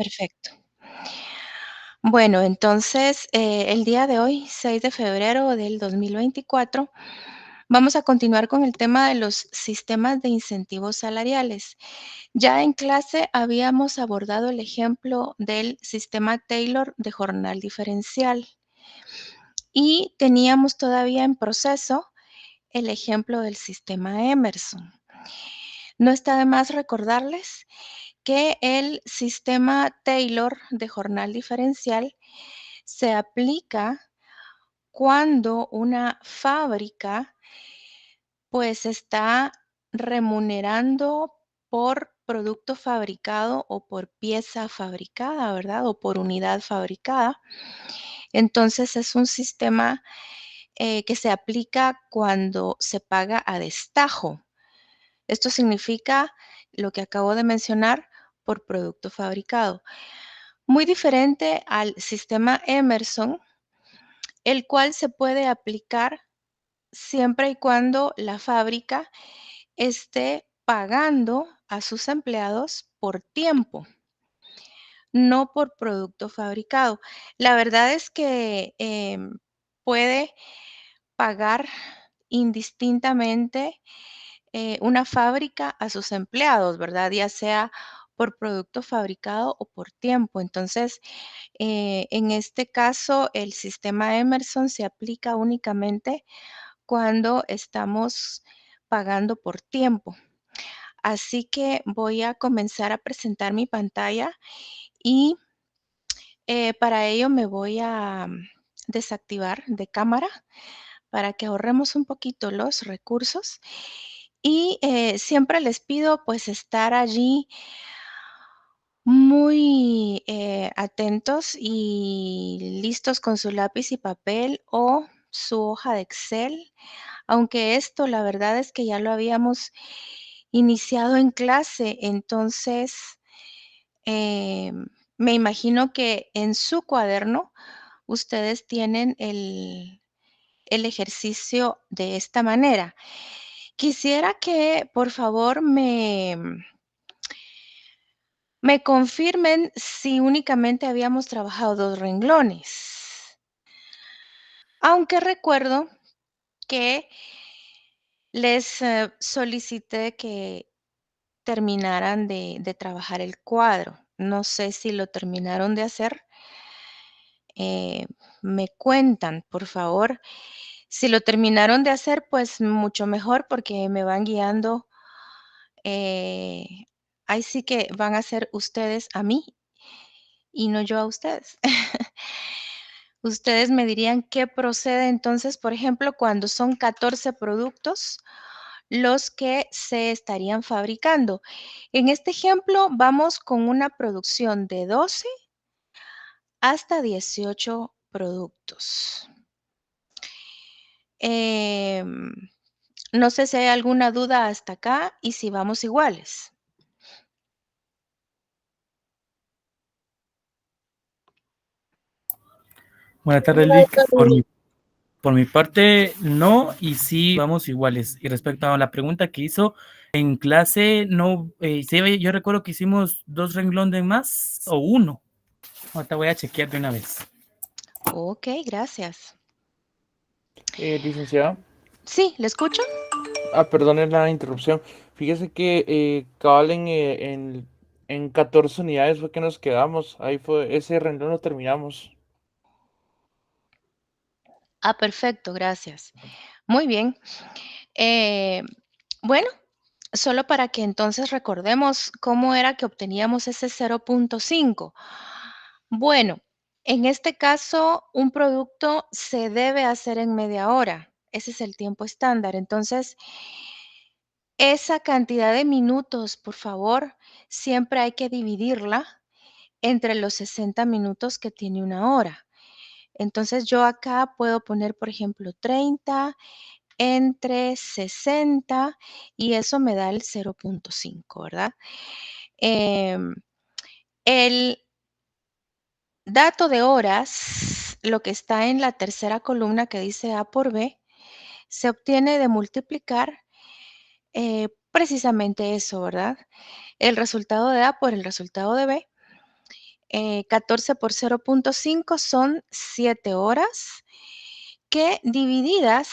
Perfecto. Bueno, entonces, el día de hoy, 6 de febrero del 2024, vamos a continuar con el tema de los sistemas de incentivos salariales. Ya en clase habíamos abordado el ejemplo del sistema Taylor de jornal diferencial y teníamos todavía en proceso el ejemplo del sistema Emerson. No está de más recordarles que el sistema Taylor de jornal diferencial se aplica cuando una fábrica pues está remunerando por producto fabricado o por pieza fabricada, ¿verdad? O por unidad fabricada. Entonces es un sistema que se aplica cuando se paga a destajo. Esto significa lo que acabo de mencionar por producto fabricado. Muy diferente al sistema Emerson, el cual se puede aplicar siempre y cuando la fábrica esté pagando a sus empleados por tiempo, no por producto fabricado. La verdad es que puede pagar indistintamente una fábrica a sus empleados, ¿verdad? Ya sea por producto fabricado o por tiempo. Entonces, en este caso, el sistema Emerson se aplica únicamente cuando estamos pagando por tiempo. Así que voy a comenzar a presentar mi pantalla y para ello me voy a desactivar de cámara para que ahorremos un poquito los recursos. Y siempre les pido pues estar allí muy atentos y listos con su lápiz y papel o su hoja de Excel, aunque esto la verdad es que ya lo habíamos iniciado en clase, entonces me imagino que en su cuaderno ustedes tienen el ejercicio de esta manera. Quisiera que por favor me confirmen si únicamente habíamos trabajado 2 renglones. Aunque recuerdo que les solicité que terminaran de trabajar el cuadro. No sé si lo terminaron de hacer. eh, Me cuentan, por favor. Si lo terminaron de hacer, pues mucho mejor porque me van guiando. eh, Ahí sí que van a ser ustedes a mí y no yo a ustedes. Ustedes me dirían qué procede entonces, por ejemplo, cuando son 14 productos los que se estarían fabricando. En este ejemplo, vamos con una producción de 12 hasta 18 productos. Em, no sé si hay alguna duda hasta acá y si vamos iguales. Buenas tardes, Lick. Por mi parte, no, y sí vamos iguales. Y respecto a la pregunta que hizo, en clase no, sí, yo recuerdo que hicimos 2 renglones más o uno. Ahorita voy a chequear de una vez. Ok, gracias. Licenciada, Sí, ¿le escucho? perdone la interrupción. Fíjese que cabal en 14 unidades fue que nos quedamos. Ahí fue, ese renglón lo terminamos. Ah, perfecto, gracias. Muy bien. Eh, bueno, solo para que entonces recordemos cómo era que obteníamos ese 0.5. Bueno, en este caso, un producto se debe hacer en media hora. Ese es el tiempo estándar. Entonces, esa cantidad de minutos, por favor, siempre hay que dividirla entre los 60 minutos que tiene una hora. Entonces, yo acá puedo poner, por ejemplo, 30 entre 60 y eso me da el 0.5, ¿verdad? Em, el dato de horas, lo que está en la tercera columna que dice A por B, se obtiene de multiplicar precisamente eso, ¿verdad? El resultado de A por el resultado de B 14 por 0.5 son 7 horas que divididas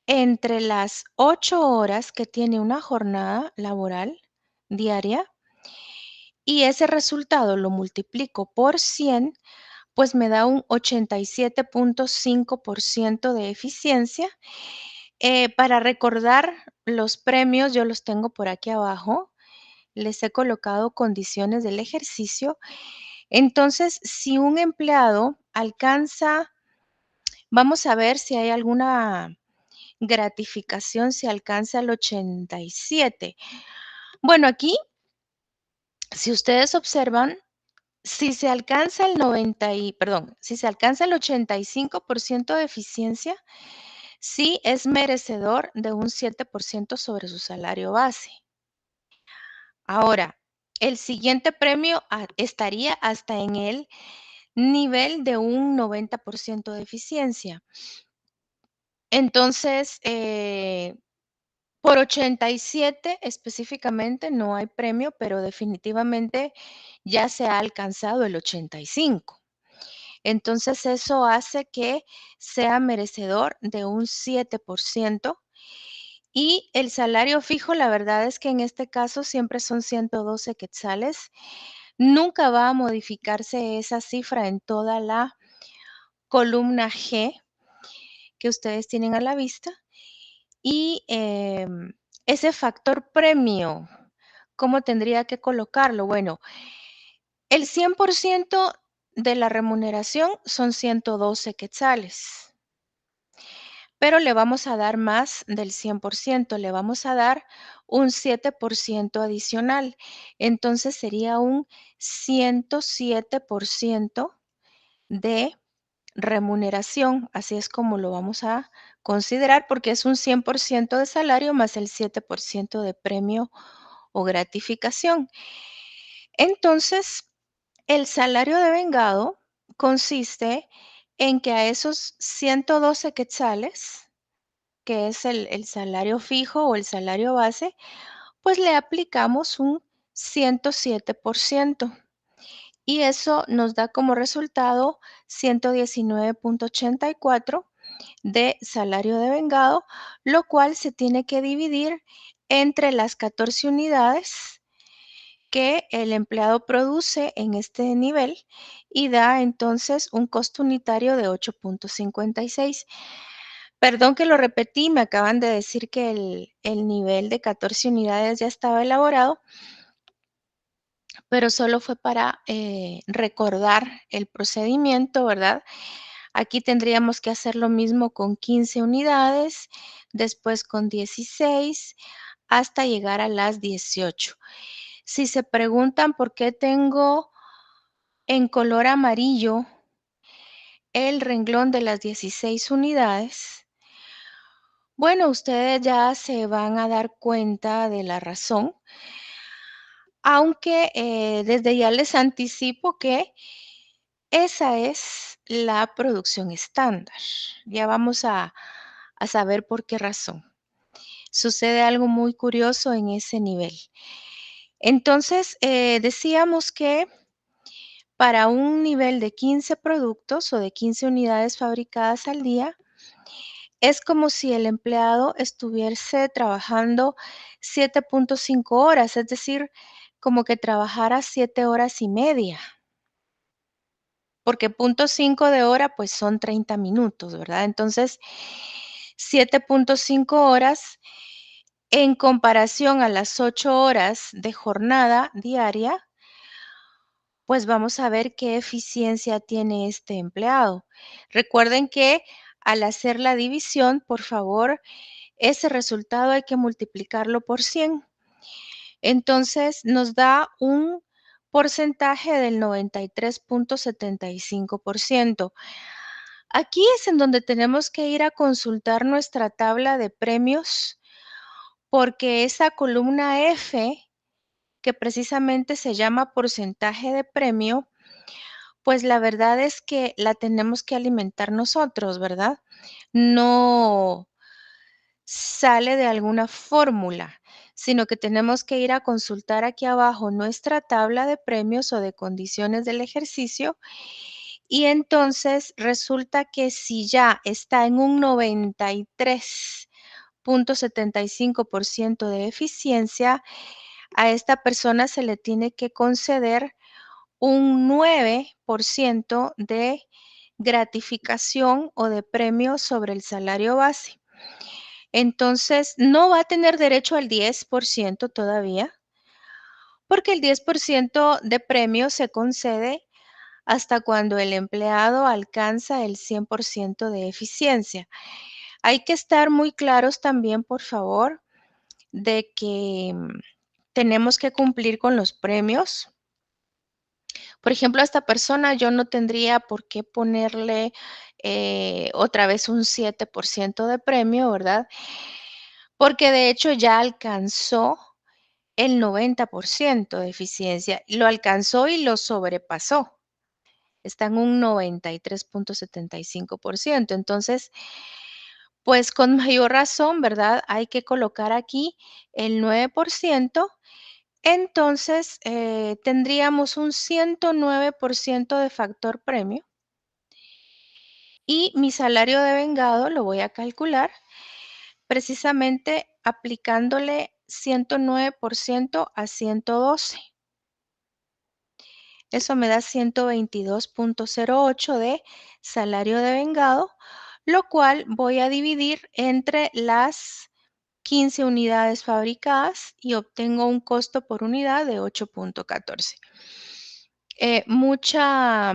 entre las 8 horas que tiene una jornada laboral diaria y ese resultado lo multiplico por 100, pues me da un 87.5% de eficiencia. Para recordar los premios, yo los tengo por aquí abajo. Les he colocado condiciones del ejercicio. Entonces, si un empleado alcanza, vamos a ver si hay alguna gratificación, si alcanza el 87. Bueno, aquí, si ustedes observan, si se alcanza el 85% de eficiencia, sí es merecedor de un 7% sobre su salario base. Ahora, el siguiente premio estaría hasta en el nivel de un 90% de eficiencia. Entonces, por 87 específicamente no hay premio, pero definitivamente ya se ha alcanzado el 85. Entonces, eso hace que sea merecedor de un 7%. Y el salario fijo, la verdad es que en este caso siempre son 112 quetzales. Nunca va a modificarse esa cifra en toda la columna G que ustedes tienen a la vista. Y ese factor premio, ¿cómo tendría que colocarlo? Bueno, el 100% de la remuneración son 112 quetzales, pero le vamos a dar más del 100%, le vamos a dar un 7% adicional. Entonces sería un 107% de remuneración, así es como lo vamos a considerar, porque es un 100% de salario más el 7% de premio o gratificación. Entonces, el salario de vengado consiste en que a esos 112 quetzales, que es el salario fijo o el salario base, pues le aplicamos un 107%. Y eso nos da como resultado 119.84 de salario de vengado, lo cual se tiene que dividir entre las 14 unidades que el empleado produce en este nivel y da entonces un costo unitario de 8.56. Perdón que lo repetí, me acaban de decir que el nivel de 14 unidades ya estaba elaborado, pero solo fue para recordar el procedimiento, ¿verdad? Aquí tendríamos que hacer lo mismo con 15 unidades, después con 16, hasta llegar a las 18. Si se preguntan por qué tengo en color amarillo el renglón de las 16 unidades, bueno, ustedes ya se van a dar cuenta de la razón, aunque desde ya les anticipo que esa es la producción estándar. Ya vamos a saber por qué razón. Sucede algo muy curioso en ese nivel. Entonces, decíamos que para un nivel de 15 productos o de 15 unidades fabricadas al día, es como si el empleado estuviese trabajando 7.5 horas, es decir, como que trabajara 7 horas y media. Porque punto 5 de hora, pues son 30 minutos, ¿verdad? Entonces, 7.5 horas en comparación a las 8 horas de jornada diaria, pues vamos a ver qué eficiencia tiene este empleado. Recuerden que al hacer la división, por favor, ese resultado hay que multiplicarlo por 100. Entonces, nos da un porcentaje del 93.75%. Aquí es en donde tenemos que ir a consultar nuestra tabla de premios, porque esa columna F, que precisamente se llama porcentaje de premio, pues la verdad es que la tenemos que alimentar nosotros, ¿verdad? No sale de alguna fórmula, sino que tenemos que ir a consultar aquí abajo nuestra tabla de premios o de condiciones del ejercicio. Y entonces resulta que si ya está en un 93.75% de eficiencia, a esta persona se le tiene que conceder un 9% de gratificación o de premio sobre el salario base. Entonces, no va a tener derecho al 10% todavía, porque el 10% de premio se concede hasta cuando el empleado alcanza el 100% de eficiencia. Hay que estar muy claros también, por favor, de que tenemos que cumplir con los premios. Por ejemplo, a esta persona yo no tendría por qué ponerle otra vez un 7% de premio, ¿verdad? Porque de hecho ya alcanzó el 90% de eficiencia. Lo alcanzó y lo sobrepasó. Está en un 93.75%. Entonces, pues con mayor razón, ¿verdad? Hay que colocar aquí el 9%. Entonces, tendríamos un 109% de factor premio. Y mi salario de vengado lo voy a calcular precisamente aplicándole 109% a 112. Eso me da 122.08 de salario de vengado, lo cual voy a dividir entre las 15 unidades fabricadas y obtengo un costo por unidad de 8.14. Mucha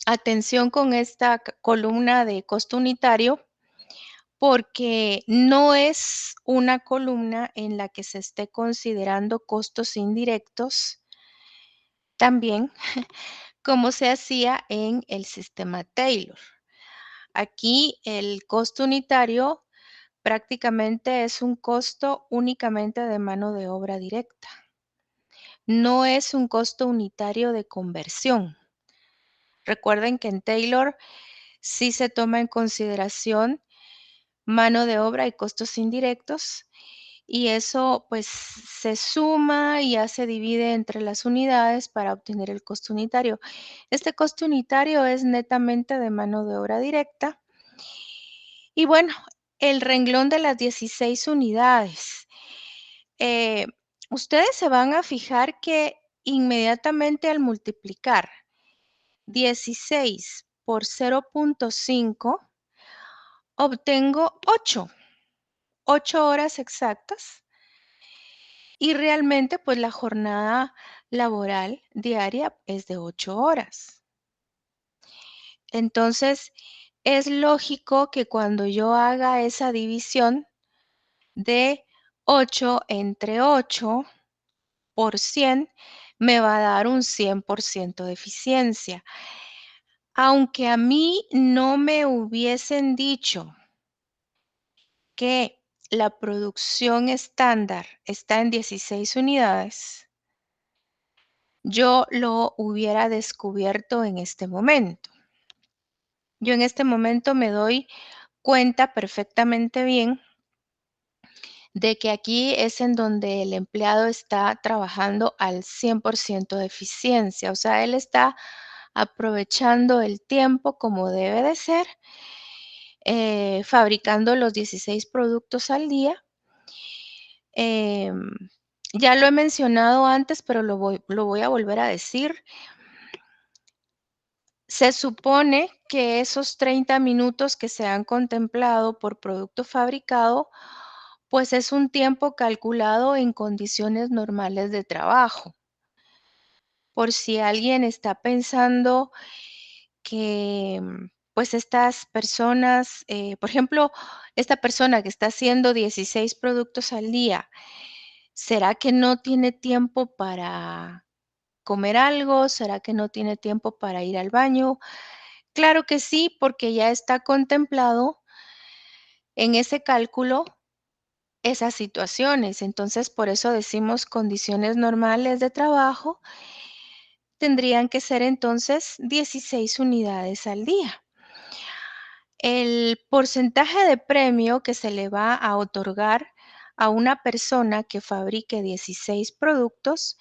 atención con esta columna de costo unitario, porque no es una columna en la que se esté considerando costos indirectos también, como se hacía en el sistema Taylor. Aquí el costo unitario prácticamente es un costo únicamente de mano de obra directa. No es un costo unitario de conversión. Recuerden que en Taylor sí se toma en consideración mano de obra y costos indirectos, y eso pues se suma y ya se divide entre las unidades para obtener el costo unitario. Este costo unitario es netamente de mano de obra directa. Y bueno, el renglón de las 16 unidades. Ustedes se van a fijar que inmediatamente al multiplicar 16 por 0.5, obtengo 8 horas exactas. Y realmente, pues la jornada laboral diaria es de 8 horas. Entonces, es lógico que cuando yo haga esa división de 8 entre 8 por 100, me va a dar un 100% de eficiencia. Aunque a mí no me hubiesen dicho que la producción estándar está en 16 unidades, yo lo hubiera descubierto en este momento. Yo en este momento me doy cuenta perfectamente bien de que aquí es en donde el empleado está trabajando al 100% de eficiencia, o sea, él está aprovechando el tiempo como debe de ser, fabricando los 16 productos al día. Em, ya lo he mencionado antes, pero lo voy a volver a decir. Se supone que esos 30 minutos que se han contemplado por producto fabricado, pues es un tiempo calculado en condiciones normales de trabajo. Por si alguien está pensando que, pues estas personas, por ejemplo, esta persona que está haciendo 16 productos al día, ¿será que no tiene tiempo para comer algo? ¿Será que no tiene tiempo para ir al baño? Claro que sí, porque ya está contemplado en ese cálculo esas situaciones. Entonces, por eso decimos condiciones normales de trabajo tendrían que ser entonces 16 unidades al día. El porcentaje de premio que se le va a otorgar a una persona que fabrique 16 productos,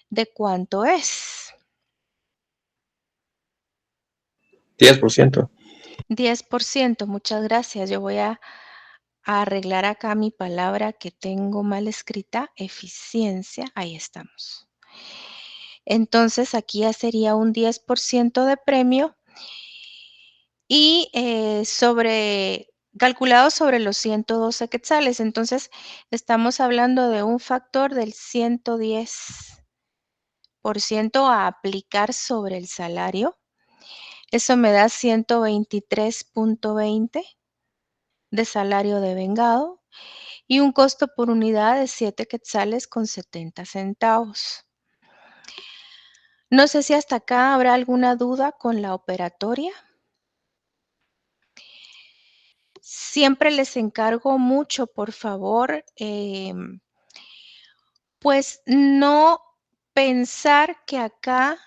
¿de cuánto es? 10%. 10%, muchas gracias. Yo voy a arreglar acá mi palabra que tengo mal escrita, eficiencia, ahí estamos. Entonces aquí ya sería un 10% de premio y calculado sobre los 112 quetzales. Entonces estamos hablando de un factor del 110% a aplicar sobre el salario. Eso me da 123.20 de salario de vengado y un costo por unidad de 7 quetzales con 70 centavos. No sé si hasta acá habrá alguna duda con la operatoria. Siempre les encargo mucho, por favor, pues no pensar que acá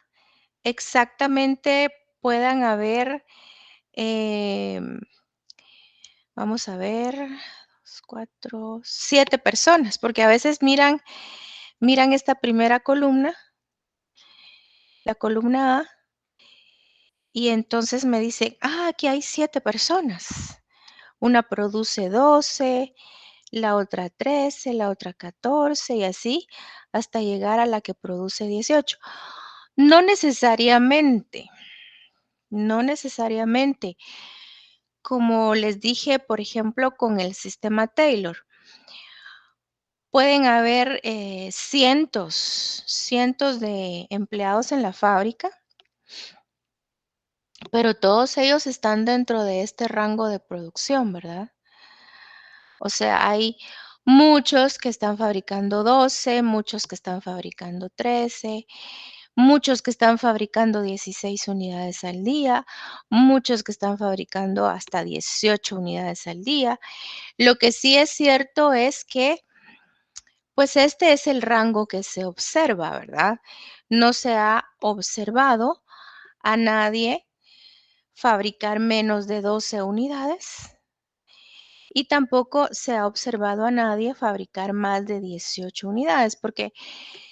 exactamente puedan haber, vamos a ver, 2, 4, 7 personas, porque a veces miran esta primera columna, la columna A, y entonces me dicen, aquí hay 7 personas. Una produce 12, la otra 13, la otra 14 y así hasta llegar a la que produce 18. No necesariamente, no necesariamente. Como les dije, por ejemplo, con el sistema Taylor, pueden haber cientos de empleados en la fábrica, pero todos ellos están dentro de este rango de producción, ¿verdad? O sea, hay muchos que están fabricando 12, muchos que están fabricando 13, muchos que están fabricando 16 unidades al día, muchos que están fabricando hasta 18 unidades al día. Lo que sí es cierto es que, pues este es el rango que se observa, ¿verdad? No se ha observado a nadie fabricar menos de 12 unidades. Y tampoco se ha observado a nadie fabricar más de 18 unidades, porque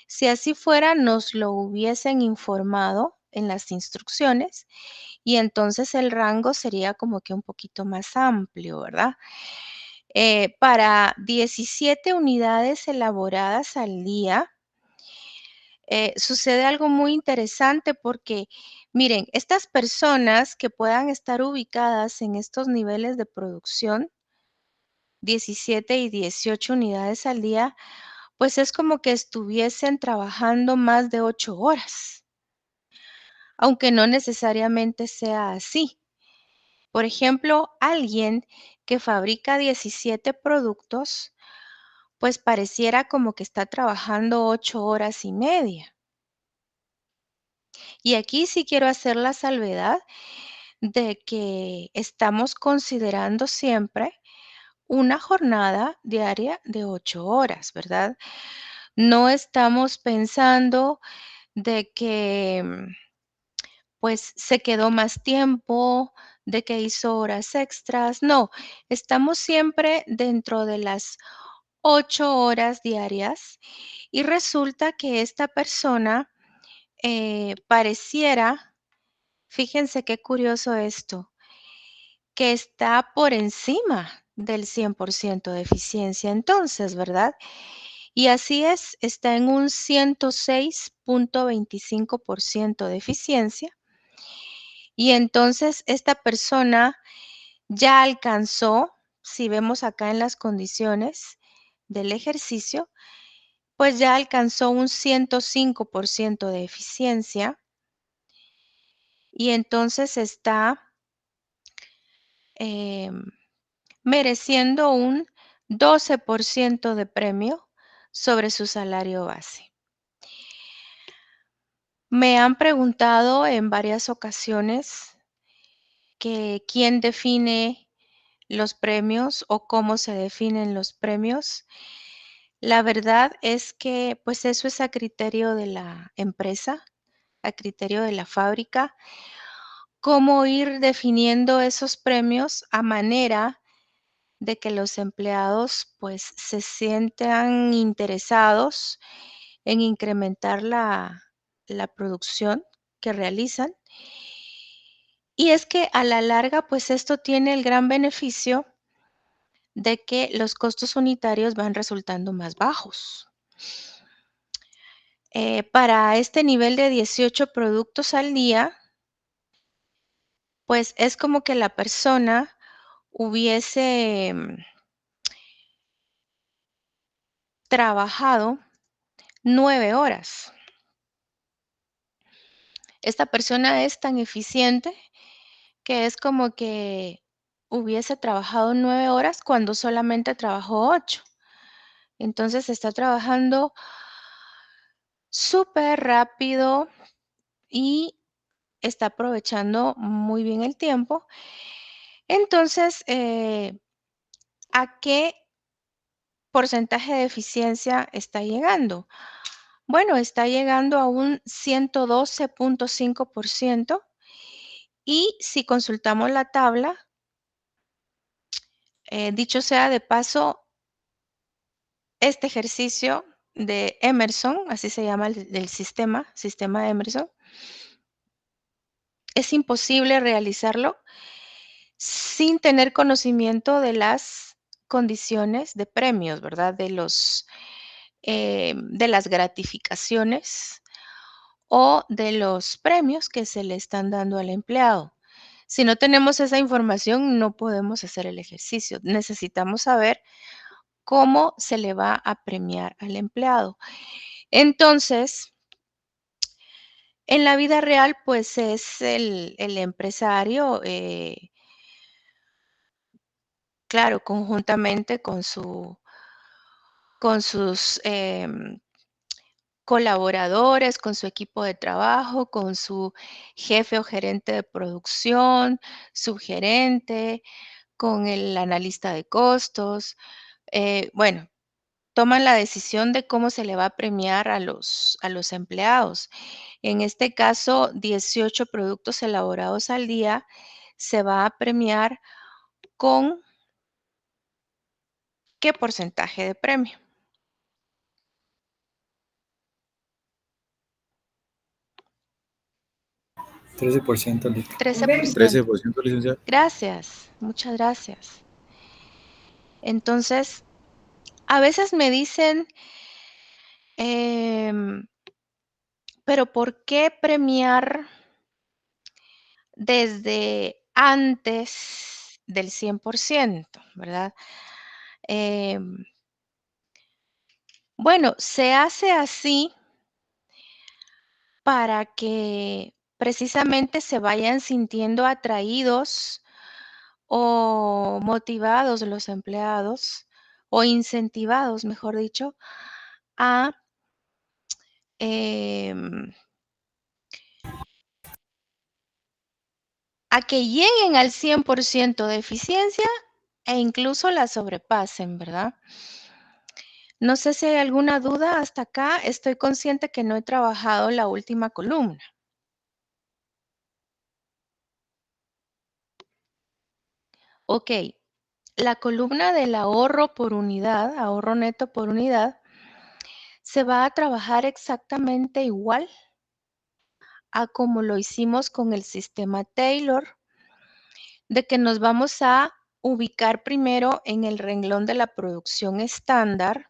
si así fuera, nos lo hubiesen informado en las instrucciones y entonces el rango sería como que un poquito más amplio, ¿verdad? Para 17 unidades elaboradas al día, sucede algo muy interesante porque, miren, estas personas que puedan estar ubicadas en estos niveles de producción, 17 y 18 unidades al día, pues es como que estuviesen trabajando más de 8 horas, aunque no necesariamente sea así. Por ejemplo, alguien que fabrica 17 productos, pues pareciera como que está trabajando 8 horas y media. Y aquí sí quiero hacer la salvedad de que estamos considerando siempre una jornada diaria de 8 horas, ¿verdad? No estamos pensando de que, pues, se quedó más tiempo, de que hizo horas extras. No, estamos siempre dentro de las 8 horas diarias y resulta que esta persona pareciera, fíjense qué curioso esto, que está por encima del 100% de eficiencia entonces, ¿verdad? Y así es, está en un 106.25% de eficiencia. Y entonces esta persona ya alcanzó, si vemos acá en las condiciones del ejercicio, pues ya alcanzó un 105% de eficiencia y entonces está mereciendo un 12% de premio sobre su salario base. Me han preguntado en varias ocasiones que quién define los premios o cómo se definen los premios. La verdad es que pues eso es a criterio de la empresa, a criterio de la fábrica, cómo ir definiendo esos premios a manera de que los empleados pues se sientan interesados en incrementar la producción que realizan. Y es que a la larga, pues esto tiene el gran beneficio de que los costos unitarios van resultando más bajos. Para este nivel de 18 productos al día, pues es como que la persona hubiese trabajado 9 horas. Esta persona es tan eficiente que es como que hubiese trabajado 9 horas cuando solamente trabajó 8. Entonces está trabajando súper rápido y está aprovechando muy bien el tiempo. Entonces, ¿a qué porcentaje de eficiencia está llegando? Bueno, está llegando a un 112.5%, y si consultamos la tabla, dicho sea de paso, este ejercicio de Emerson, así se llama el sistema Emerson, es imposible realizarlo sin tener conocimiento de las condiciones de premios, ¿verdad? De las gratificaciones o de los premios que se le están dando al empleado. Si no tenemos esa información, no podemos hacer el ejercicio. Necesitamos saber cómo se le va a premiar al empleado. Entonces, en la vida real, pues es el empresario, claro, conjuntamente con sus colaboradores, con su equipo de trabajo, con su jefe o gerente de producción, subgerente, con el analista de costos. Bueno, toman la decisión de cómo se le va a premiar a los empleados. En este caso, 18 productos elaborados al día se va a premiar con ¿qué porcentaje de premio? 13%, 13%. 13%, licenciado. Gracias, muchas gracias. Entonces, a veces me dicen, pero ¿por qué premiar desde antes del 100%, verdad? Bueno, se hace así para que precisamente se vayan sintiendo atraídos o motivados los empleados, o incentivados, mejor dicho, a em, a que lleguen al 100% de eficiencia e incluso la sobrepasen, ¿verdad? No sé si hay alguna duda hasta acá. Estoy consciente que no he trabajado la última columna. Ok, la columna del ahorro por unidad, ahorro neto por unidad, se va a trabajar exactamente igual a como lo hicimos con el sistema Taylor, de que nos vamos a ubicar primero en el renglón de la producción estándar,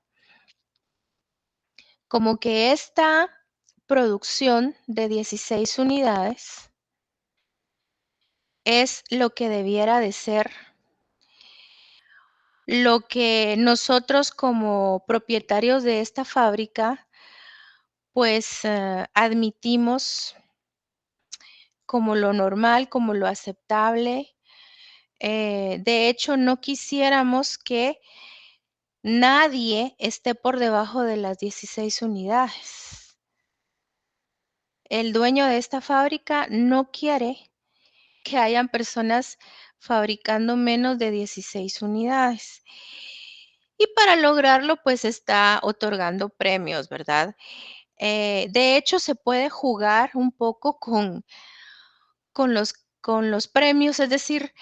como que esta producción de 16 unidades es lo que debiera de ser lo que nosotros como propietarios de esta fábrica, pues admitimos como lo normal, como lo aceptable. De hecho, no quisiéramos que nadie esté por debajo de las 16 unidades. El dueño de esta fábrica no quiere que hayan personas fabricando menos de 16 unidades. Y para lograrlo, pues está otorgando premios, ¿verdad? De hecho, se puede jugar un poco con los premios, es decir,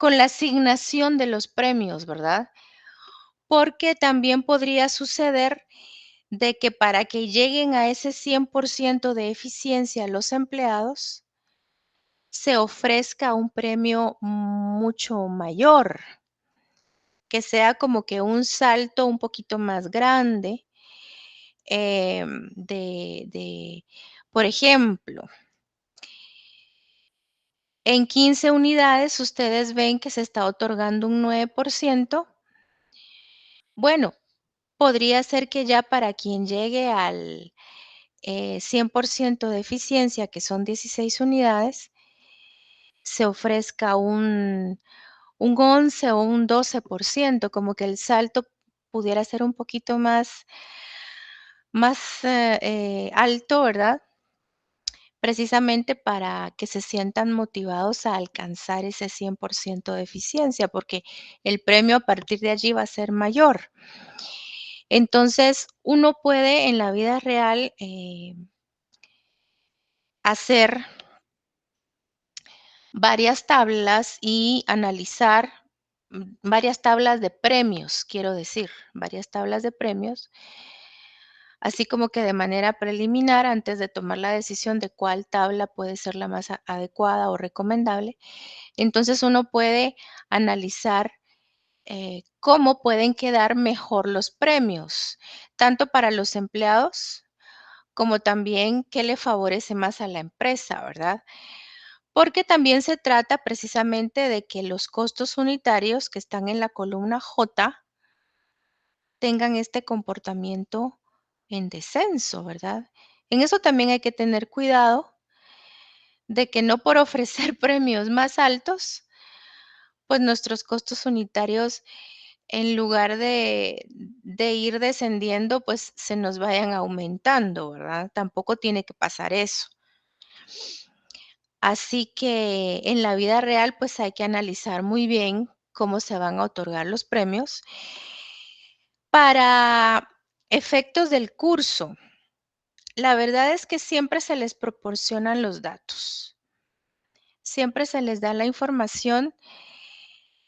con la asignación de los premios, ¿verdad? Porque también podría suceder de que para que lleguen a ese 100% de eficiencia los empleados, se ofrezca un premio mucho mayor, que sea como que un salto un poquito más grande, por ejemplo, en 15 unidades ustedes ven que se está otorgando un 9%. Bueno, podría ser que ya para quien llegue al 100% de eficiencia, que son 16 unidades, se ofrezca un 11 o un 12%, como que el salto pudiera ser un poquito más alto, ¿verdad? Precisamente para que se sientan motivados a alcanzar ese 100% de eficiencia, porque el premio a partir de allí va a ser mayor. Entonces, uno puede en la vida real hacer varias tablas y analizar varias tablas de premios, quiero decir, varias tablas de premios, así como que de manera preliminar, antes de tomar la decisión de cuál tabla puede ser la más adecuada o recomendable, entonces uno puede analizar cómo pueden quedar mejor los premios, tanto para los empleados como también qué le favorece más a la empresa, ¿verdad? Porque también se trata precisamente de que los costos unitarios que están en la columna J tengan este comportamiento en descenso, ¿verdad? En eso también hay que tener cuidado de que no por ofrecer premios más altos, pues nuestros costos unitarios, en lugar de ir descendiendo, pues se nos vayan aumentando, ¿verdad? Tampoco tiene que pasar eso. Así que en la vida real, pues hay que analizar muy bien cómo se van a otorgar los premios. Para efectos del curso, la verdad es que siempre se les proporcionan los datos. Siempre se les da la información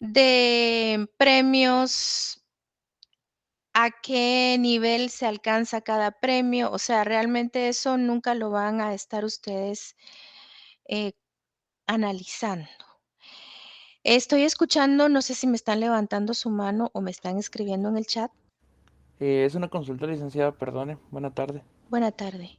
de premios, a qué nivel se alcanza cada premio. O sea, realmente eso nunca lo van a estar ustedes eh, analizando. Estoy escuchando, no sé si me están levantando su mano o me están escribiendo en el chat. Es una consulta, licenciada, perdone. Buena tarde. Buena tarde.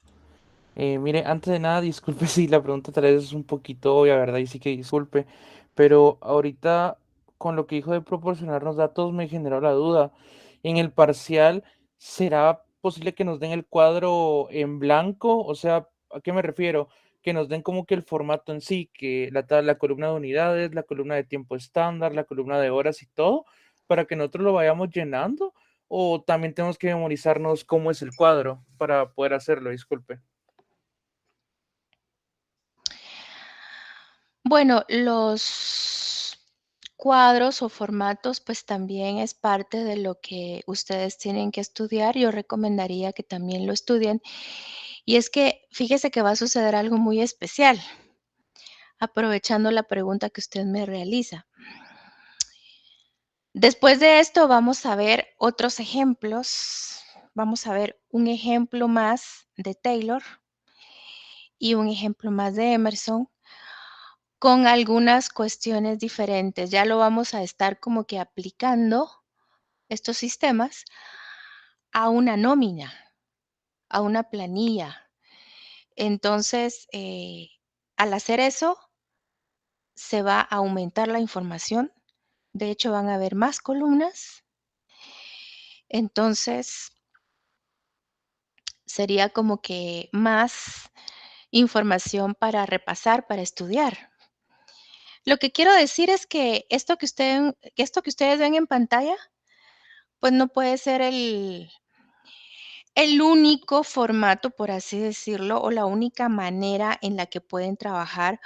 Mire, antes de nada, disculpe si la pregunta tal vez es un poquito obvia, ¿verdad? Y sí que disculpe, pero ahorita con lo que dijo de proporcionarnos datos me generó la duda. En el parcial, ¿será posible que nos den el cuadro en blanco? O sea, ¿a qué me refiero? Que nos den como que el formato en sí, que la columna de unidades, la columna de tiempo estándar, la columna de horas y todo, para que nosotros lo vayamos llenando, o también tenemos que memorizarnos cómo es el cuadro para poder hacerlo, disculpe. Bueno, los cuadros o formatos, pues también es parte de lo que ustedes tienen que estudiar. Yo recomendaría que también lo estudien. Y es que fíjese que va a suceder algo muy especial, aprovechando la pregunta que usted me realiza. Después de esto vamos a ver otros ejemplos. Vamos a ver un ejemplo más de Taylor y un ejemplo más de Emerson con algunas cuestiones diferentes. Ya lo vamos a estar como que aplicando estos sistemas a una nómina, a una planilla. Entonces, al hacer eso, se va a aumentar la información. De hecho, van a haber más columnas. Entonces, sería como que más información para repasar, para estudiar. Lo que quiero decir es que esto que ustedes ven en pantalla, pues no puede ser el único formato, por así decirlo, o la única manera en la que pueden trabajar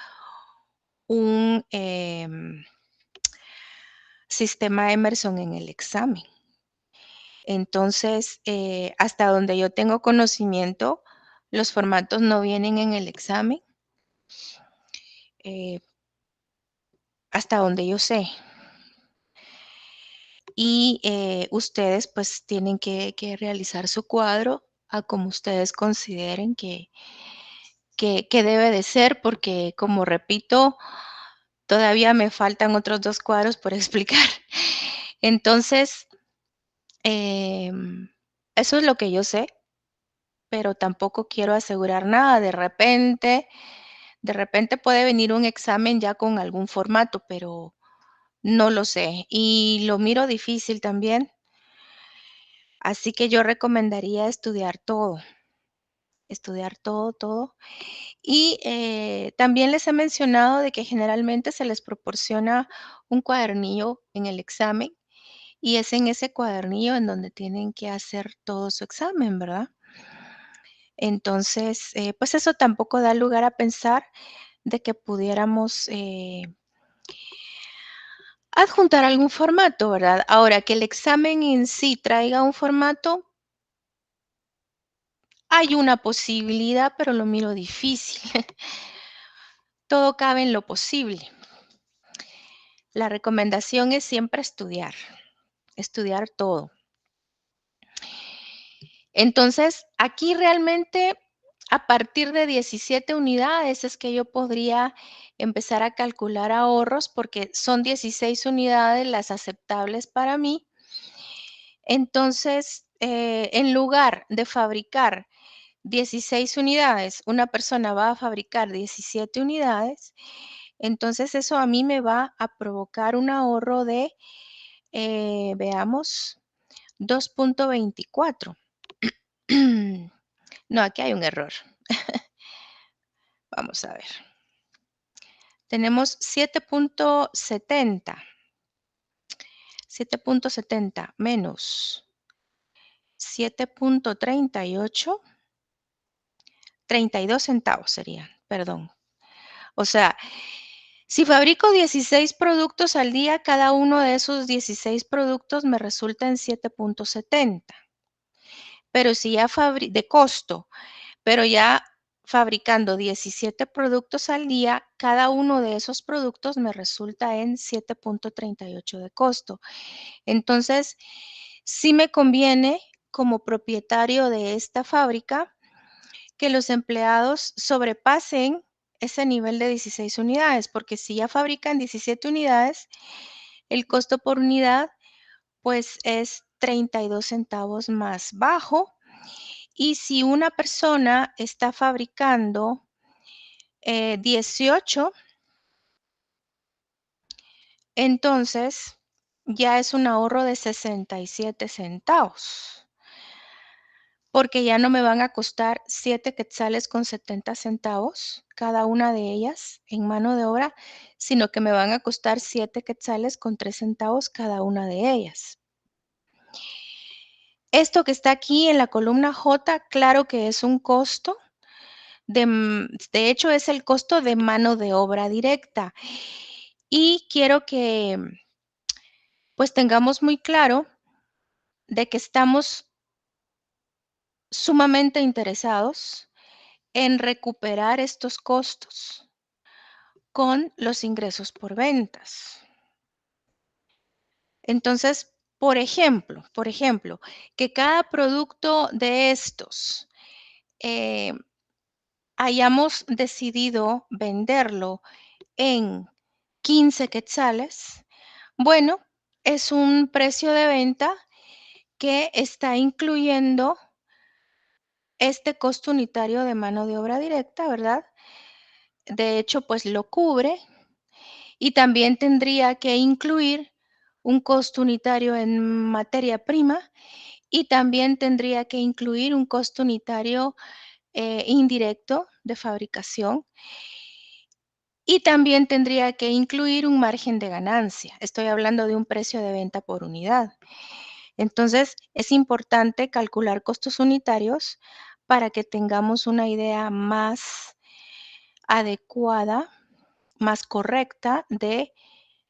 un sistema Emerson en el examen. Entonces, hasta donde yo tengo conocimiento, los formatos no vienen en el examen. Eh, hasta donde yo sé. Y ustedes pues tienen que realizar su cuadro a como ustedes consideren que debe de ser, porque como repito, todavía me faltan otros 2 cuadros por explicar. Entonces, eso es lo que yo sé, pero tampoco quiero asegurar nada. De repente puede venir un examen ya con algún formato, pero no lo sé. Y lo miro difícil también. Así que yo recomendaría estudiar todo, todo. Y también les he mencionado de que generalmente se les proporciona un cuadernillo en el examen y es en ese cuadernillo en donde tienen que hacer todo su examen, ¿verdad? Entonces, pues eso tampoco da lugar a pensar de que pudiéramos adjuntar algún formato, ¿verdad? Ahora, que el examen en sí traiga un formato, hay una posibilidad, pero lo miro difícil. Todo cabe en lo posible. La recomendación es siempre estudiar todo. Entonces, aquí realmente a partir de 17 unidades es que yo podría empezar a calcular ahorros porque son 16 unidades las aceptables para mí. Entonces, en lugar de fabricar 16 unidades, una persona va a fabricar 17 unidades, entonces eso a mí me va a provocar un ahorro de, veamos, 2.24. No, aquí hay un error. Vamos a ver. Tenemos 7.70. 7.70 menos 7.38. 32 centavos serían, perdón. O sea, si fabrico 16 productos al día, cada uno de esos 16 productos me resulta en 7.70. Pero si ya de costo, pero ya fabricando 17 productos al día, cada uno de esos productos me resulta en 7.38 de costo. Entonces, sí me conviene como propietario de esta fábrica que los empleados sobrepasen ese nivel de 16 unidades, porque si ya fabrican 17 unidades, el costo por unidad pues es 32 centavos más bajo. Y si una persona está fabricando 18, entonces ya es un ahorro de 67 centavos, porque ya no me van a costar 7 quetzales con 70 centavos cada una de ellas en mano de obra, sino que me van a costar 7 quetzales con 3 centavos cada una de ellas. Esto que está aquí en la columna J, claro que es un costo. De hecho, es el costo de mano de obra directa. Y quiero que pues tengamos muy claro de que estamos sumamente interesados en recuperar estos costos con los ingresos por ventas. Entonces, por ejemplo, que cada producto de estos hayamos decidido venderlo en 15 quetzales, bueno, es un precio de venta que está incluyendo este costo unitario de mano de obra directa, ¿verdad? De hecho, pues lo cubre y también tendría que incluir un costo unitario en materia prima y también tendría que incluir un costo unitario indirecto de fabricación y también tendría que incluir un margen de ganancia. Estoy hablando de un precio de venta por unidad. Entonces, es importante calcular costos unitarios para que tengamos una idea más adecuada, más correcta de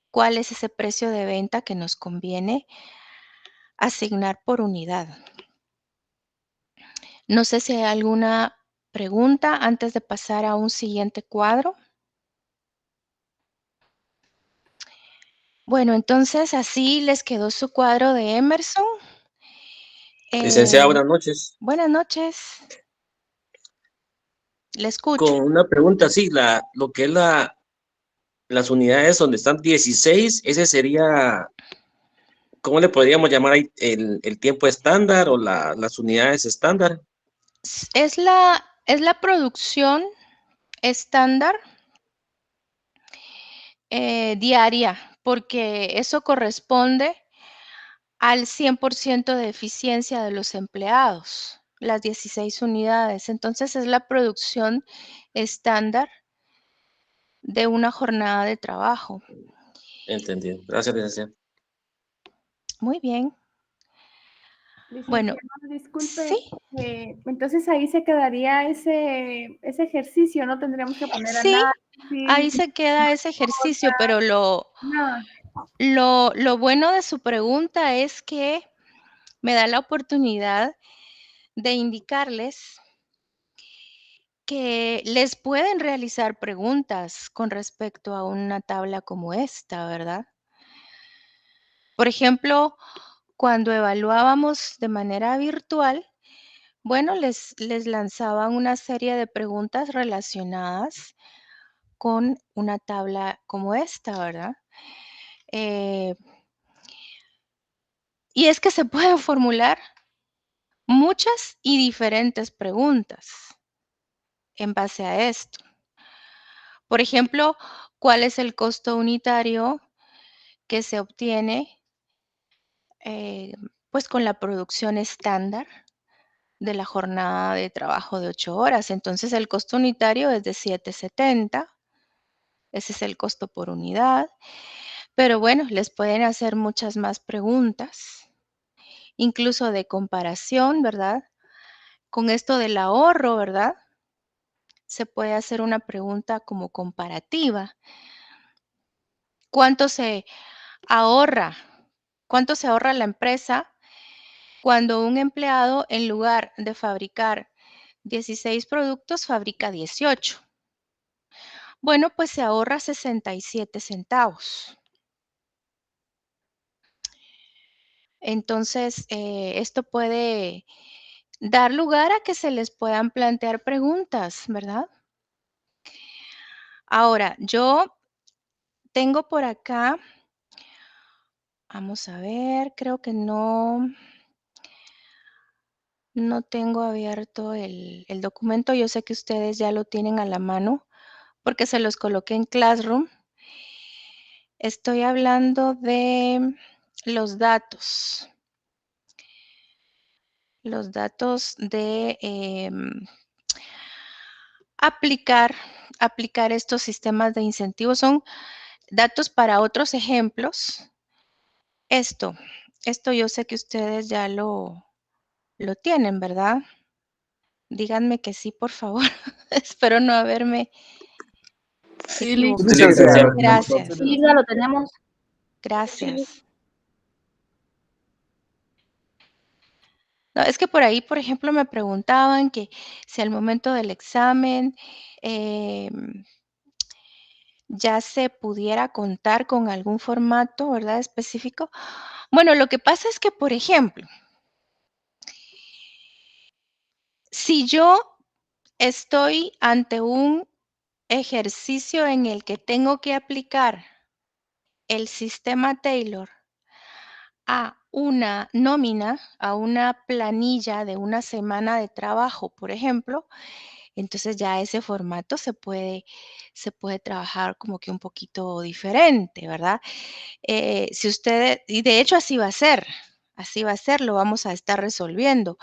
cuál es ese precio de venta que nos conviene asignar por unidad. No sé si hay alguna pregunta antes de pasar a un siguiente cuadro. Bueno, entonces así les quedó su cuadro de Emerson. Licenciada, buenas noches. Buenas noches. Le escucho. Con una pregunta, sí, lo que es las unidades donde están 16, ese sería, ¿cómo le podríamos llamar ahí? El tiempo estándar o las unidades estándar. Es la producción estándar diaria, porque eso corresponde al 100% de eficiencia de los empleados, las 16 unidades. Entonces es la producción estándar de una jornada de trabajo. Entendido. Gracias, licenciada. Muy bien. Bueno, Licenciado, disculpe, sí, entonces ahí se quedaría ese ejercicio, no tendríamos que poner sí, ahí análisis, se queda ese ejercicio, pero nada. lo bueno de su pregunta es que me da la oportunidad de indicarles que les pueden realizar preguntas con respecto a una tabla como esta, ¿verdad? Por ejemplo, cuando evaluábamos de manera virtual, bueno, les lanzaban una serie de preguntas relacionadas con una tabla como esta, ¿verdad? Y es que se pueden formular muchas y diferentes preguntas en base a esto. Por ejemplo, ¿cuál es el costo unitario que se obtiene pues con la producción estándar de la jornada de trabajo de 8 horas? Entonces el costo unitario es de 7.70, ese es el costo por unidad, pero bueno, les pueden hacer muchas más preguntas, incluso de comparación, ¿verdad? Con esto del ahorro, ¿verdad? Se puede hacer una pregunta como comparativa. ¿Cuánto se ahorra? ¿Cuánto se ahorra la empresa cuando un empleado, en lugar de fabricar 16 productos, fabrica 18? Bueno, pues se ahorra 67 centavos. Entonces, esto puede dar lugar a que se les puedan plantear preguntas, ¿verdad? Ahora, yo tengo por acá, vamos a ver, creo que no tengo abierto el documento. Yo sé que ustedes ya lo tienen a la mano porque se los coloqué en Classroom. Estoy hablando de los datos. Los datos de aplicar estos sistemas de incentivos. Son datos para otros ejemplos. Esto yo sé que ustedes ya lo tienen, ¿verdad? Díganme que sí, por favor. Espero no haberme Sí, equivocado. Sí, licenciada. Gracias. Sí, ya lo tenemos. Gracias. No, es que por ahí, por ejemplo, me preguntaban que si al momento del examen ya se pudiera contar con algún formato, ¿verdad? Específico. Bueno, lo que pasa es que, por ejemplo, si yo estoy ante un ejercicio en el que tengo que aplicar el sistema Taylor a una nómina, a una planilla de una semana de trabajo, por ejemplo, entonces ya ese formato se puede trabajar como que un poquito diferente, ¿verdad? Si ustedes, y de hecho así va a ser, lo vamos a estar resolviendo.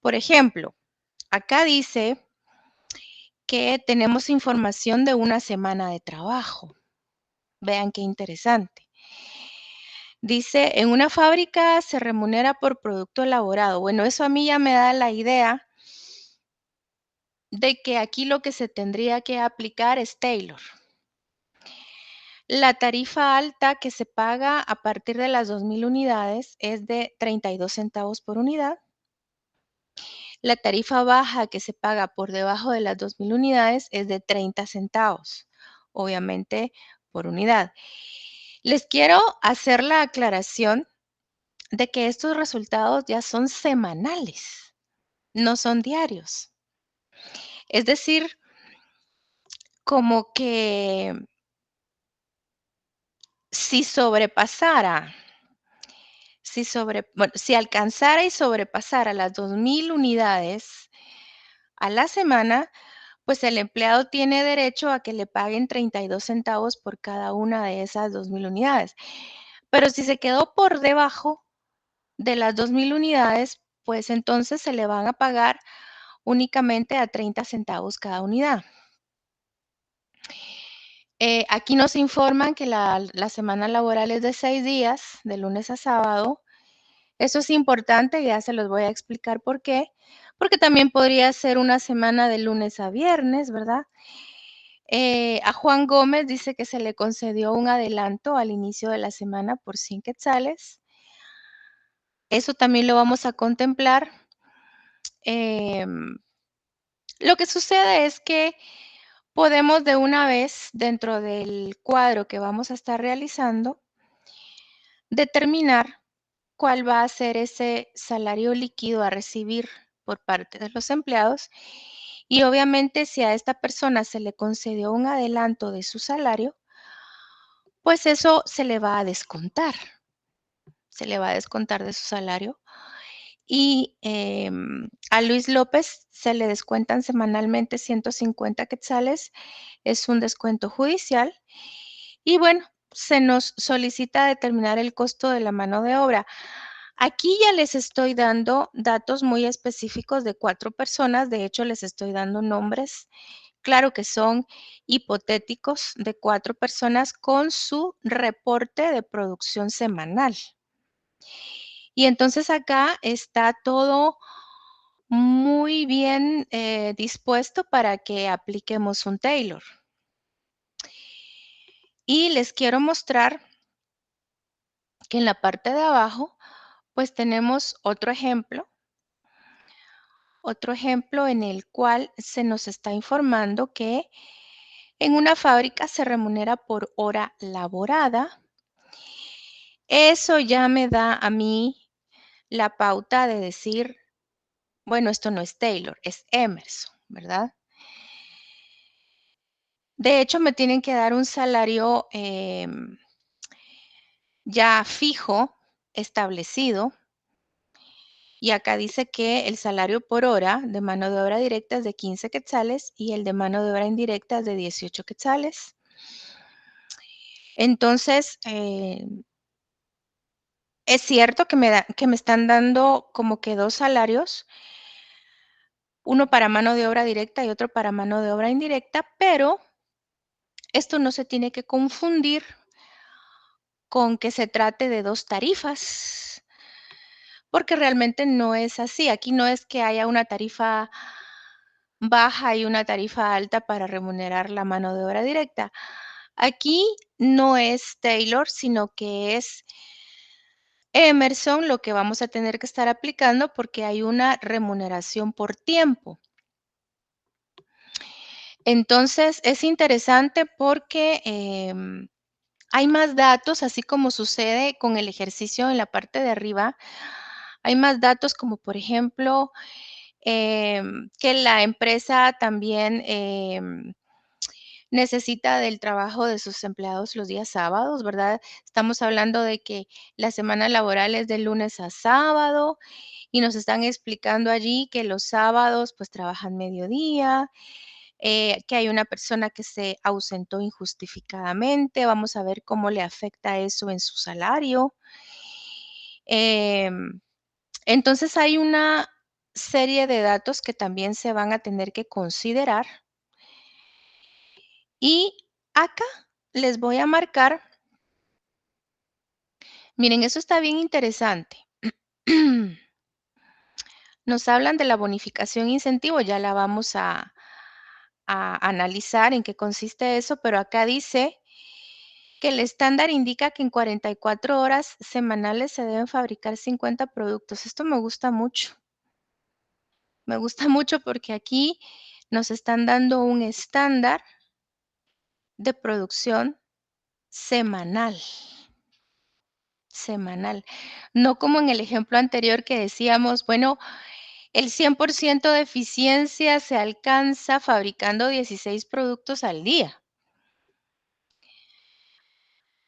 Por ejemplo, acá dice que tenemos información de una semana de trabajo. Vean qué interesante. Dice, en una fábrica se remunera por producto elaborado. Bueno, eso a mí ya me da la idea de que aquí lo que se tendría que aplicar es Taylor. La tarifa alta que se paga a partir de las 2.000 unidades es de 32 centavos por unidad. La tarifa baja que se paga por debajo de las 2.000 unidades es de 30 centavos, obviamente por unidad. Les quiero hacer la aclaración de que estos resultados ya son semanales, no son diarios. Es decir, como que si sobrepasara, si alcanzara y sobrepasara las 2,000 unidades a la semana, pues el empleado tiene derecho a que le paguen 32 centavos por cada una de esas 2,000 unidades. Pero si se quedó por debajo de las 2,000 unidades, pues entonces se le van a pagar únicamente a 30 centavos cada unidad. Aquí nos informan que la semana laboral es de 6 días, de lunes a sábado. Eso es importante, ya se los voy a explicar por qué. Porque también podría ser una semana de lunes a viernes, ¿verdad? A Juan Gómez dice que se le concedió un adelanto al inicio de la semana por 100 quetzales. Eso también lo vamos a contemplar. Lo que sucede es que podemos de una vez, dentro del cuadro que vamos a estar realizando, determinar cuál va a ser ese salario líquido a recibir por parte de los empleados. Y obviamente, si a esta persona se le concedió un adelanto de su salario, pues eso se le va a descontar. Se le va a descontar de su salario. Y a Luis López se le descuentan semanalmente 150 quetzales. Es un descuento judicial. Y bueno, se nos solicita determinar el costo de la mano de obra. Aquí ya les estoy dando datos muy específicos de 4 personas. De hecho, les estoy dando nombres. Claro que son hipotéticos, de 4 personas con su reporte de producción semanal. Y entonces acá está todo muy bien dispuesto para que apliquemos un Taylor. Y les quiero mostrar que en la parte de abajo, pues tenemos otro ejemplo en el cual se nos está informando que en una fábrica se remunera por hora laborada. Eso ya me da a mí la pauta de decir, bueno, esto no es Taylor, es Emerson, ¿verdad? De hecho, me tienen que dar un salario ya fijo, establecido. Y acá dice que el salario por hora de mano de obra directa es de 15 quetzales y el de mano de obra indirecta es de 18 quetzales. Entonces, es cierto que me están dando como que 2 salarios, uno para mano de obra directa y otro para mano de obra indirecta, pero esto no se tiene que confundir con que se trate de 2 tarifas, porque realmente no es así. Aquí no es que haya una tarifa baja y una tarifa alta para remunerar la mano de obra directa. Aquí no es Taylor, sino que es Emerson lo que vamos a tener que estar aplicando porque hay una remuneración por tiempo. Entonces, es interesante porque hay más datos, así como sucede con el ejercicio en la parte de arriba. Hay más datos como, por ejemplo, que la empresa también necesita del trabajo de sus empleados los días sábados, ¿verdad? Estamos hablando de que la semana laboral es de lunes a sábado y nos están explicando allí que los sábados pues trabajan mediodía, que hay una persona que se ausentó injustificadamente. Vamos a ver cómo le afecta eso en su salario. Em, entonces hay una serie de datos que también se van a tener que considerar. Y acá les voy a marcar, miren, eso está bien interesante. Nos hablan de la bonificación incentivo, ya la vamos a analizar en qué consiste eso, pero acá dice que el estándar indica que en 44 horas semanales se deben fabricar 50 productos. Esto me gusta mucho. Me gusta mucho porque aquí nos están dando un estándar de producción semanal. semanal. No como en el ejemplo anterior que decíamos, bueno, el 100% de eficiencia se alcanza fabricando 16 productos al día.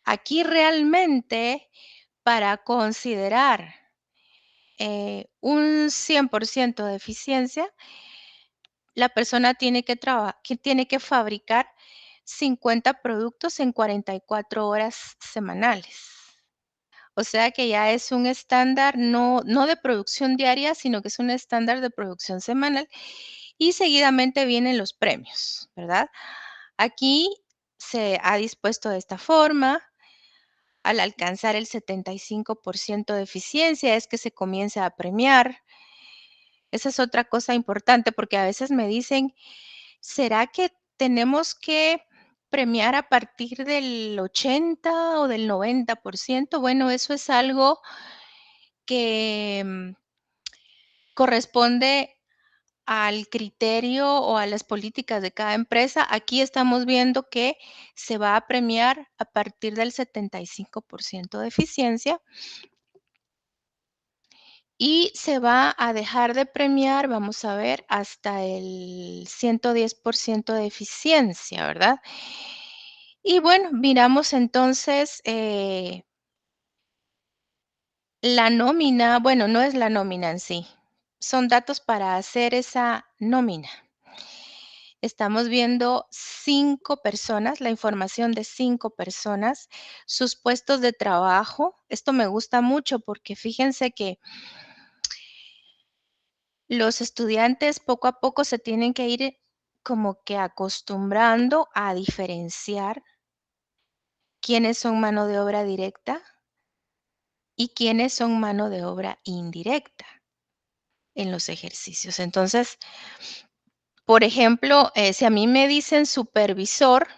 Aquí realmente, para considerar un 100% de eficiencia, la persona tiene que fabricar 50 productos en 44 horas semanales. O sea que ya es un estándar no de producción diaria, sino que es un estándar de producción semanal y seguidamente vienen los premios, ¿verdad? Aquí se ha dispuesto de esta forma. Al alcanzar el 75% de eficiencia es que se comienza a premiar. Esa es otra cosa importante porque a veces me dicen, ¿será que tenemos que premiar a partir del 80 o del 90%? Bueno, eso es algo que corresponde al criterio o a las políticas de cada empresa. Aquí estamos viendo que se va a premiar a partir del 75% de eficiencia y se va a dejar de premiar, vamos a ver, hasta el 110% de eficiencia, ¿verdad? Y bueno, miramos entonces la nómina, bueno, no es la nómina en sí, son datos para hacer esa nómina. Estamos viendo 5 personas, la información de 5 personas, sus puestos de trabajo. Esto me gusta mucho porque fíjense que los estudiantes poco a poco se tienen que ir como que acostumbrando a diferenciar quiénes son mano de obra directa y quiénes son mano de obra indirecta en los ejercicios. Entonces, por ejemplo, si a mí me dicen supervisor,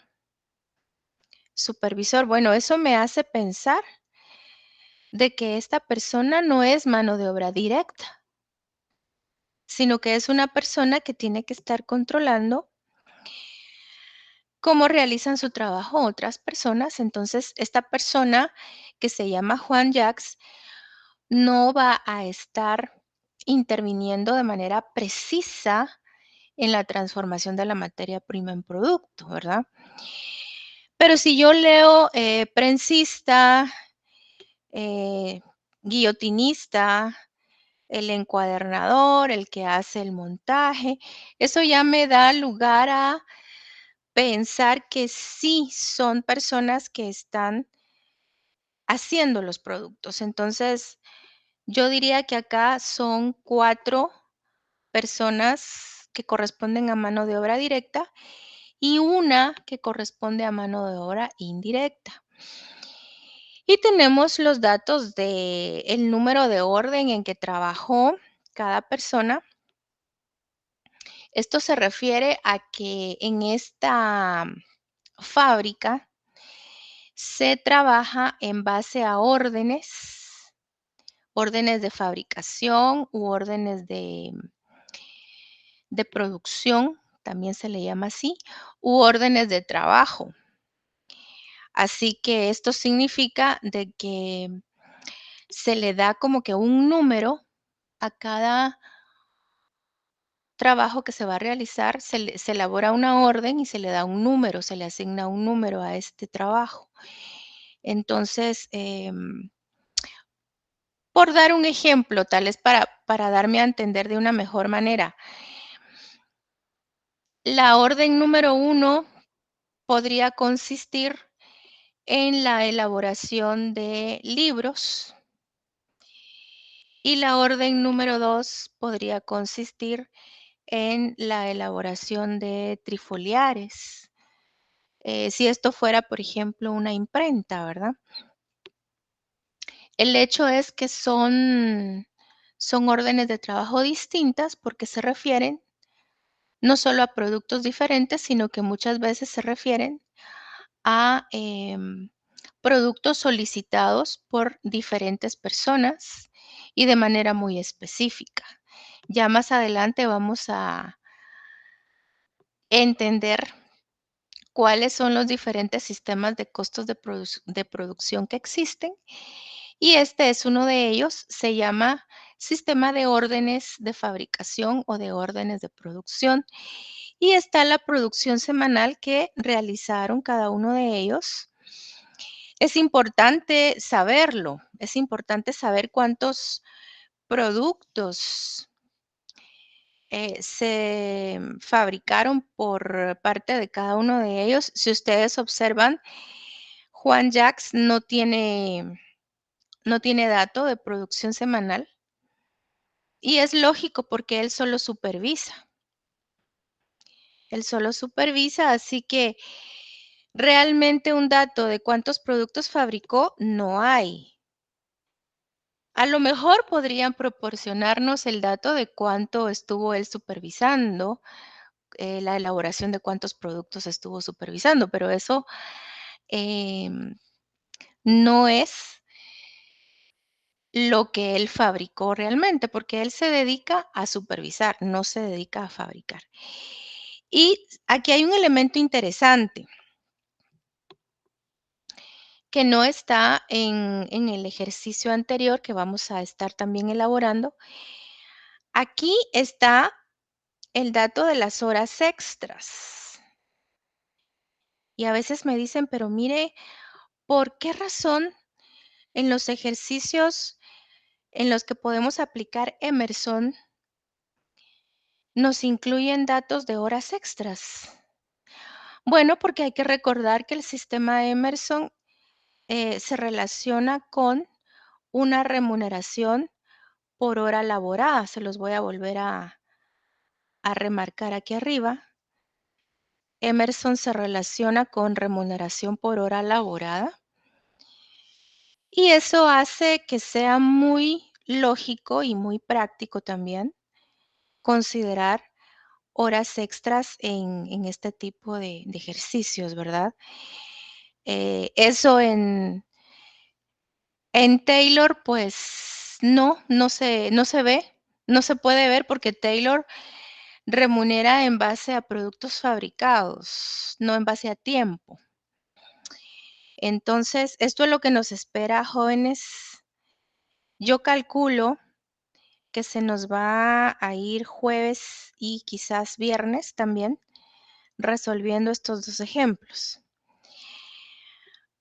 bueno, eso me hace pensar de que esta persona no es mano de obra directa, sino que es una persona que tiene que estar controlando cómo realizan su trabajo otras personas. Entonces, esta persona que se llama Juan Jacques no va a estar interviniendo de manera precisa en la transformación de la materia prima en producto, ¿verdad? Pero si yo leo prensista, guillotinista, el encuadernador, el que hace el montaje, eso ya me da lugar a pensar que sí son personas que están haciendo los productos. Entonces, yo diría que acá son 4 personas que corresponden a mano de obra directa y una que corresponde a mano de obra indirecta. Y tenemos los datos de el número de orden en que trabajó cada persona. Esto se refiere a que en esta fábrica se trabaja en base a órdenes de fabricación u órdenes de producción, también se le llama así, u órdenes de trabajo. Así que esto significa de que se le da como que un número a cada trabajo que se va a realizar, se elabora una orden y se le da un número, se le asigna un número a este trabajo. Entonces, por dar un ejemplo, tal vez para darme a entender de una mejor manera, la orden número 1 podría consistir en la elaboración de libros y la orden número 2 podría consistir en la elaboración de trifoliares. Si esto fuera, por ejemplo, una imprenta, ¿verdad? El hecho es que son órdenes de trabajo distintas porque se refieren no solo a productos diferentes, sino que muchas veces se refieren a productos solicitados por diferentes personas y de manera muy específica. Ya más adelante vamos a entender cuáles son los diferentes sistemas de costos de producción que existen Y este es uno de ellos, se llama sistema de órdenes de fabricación o de órdenes de producción. Y está la producción semanal que realizaron cada uno de ellos. Es importante saberlo, es importante saber cuántos productos se fabricaron por parte de cada uno de ellos. Si ustedes observan, Juan Jacques no tiene dato de producción semanal y es lógico porque él solo supervisa. Él solo supervisa, así que realmente un dato de cuántos productos fabricó no hay. A lo mejor podrían proporcionarnos el dato de cuánto estuvo él supervisando, la elaboración de cuántos productos estuvo supervisando, pero eso no es lo que él fabricó realmente, porque él se dedica a supervisar, no se dedica a fabricar. Y aquí hay un elemento interesante que no está en el ejercicio anterior que vamos a estar también elaborando. Aquí está el dato de las horas extras. Y a veces me dicen, pero mire, ¿por qué razón en los ejercicios en los que podemos aplicar Emerson nos incluyen datos de horas extras? Bueno, porque hay que recordar que el sistema Emerson se relaciona con una remuneración por hora laborada. Se los voy a volver a remarcar aquí arriba. Emerson se relaciona con remuneración por hora laborada. Y eso hace que sea muy lógico y muy práctico también considerar horas extras en este tipo de ejercicios, ¿verdad? Eso en Taylor, pues no se ve, no se puede ver porque Taylor remunera en base a productos fabricados, no en base a tiempo. Entonces, esto es lo que nos espera, jóvenes. Yo calculo que se nos va a ir jueves y quizás viernes también resolviendo estos dos ejemplos.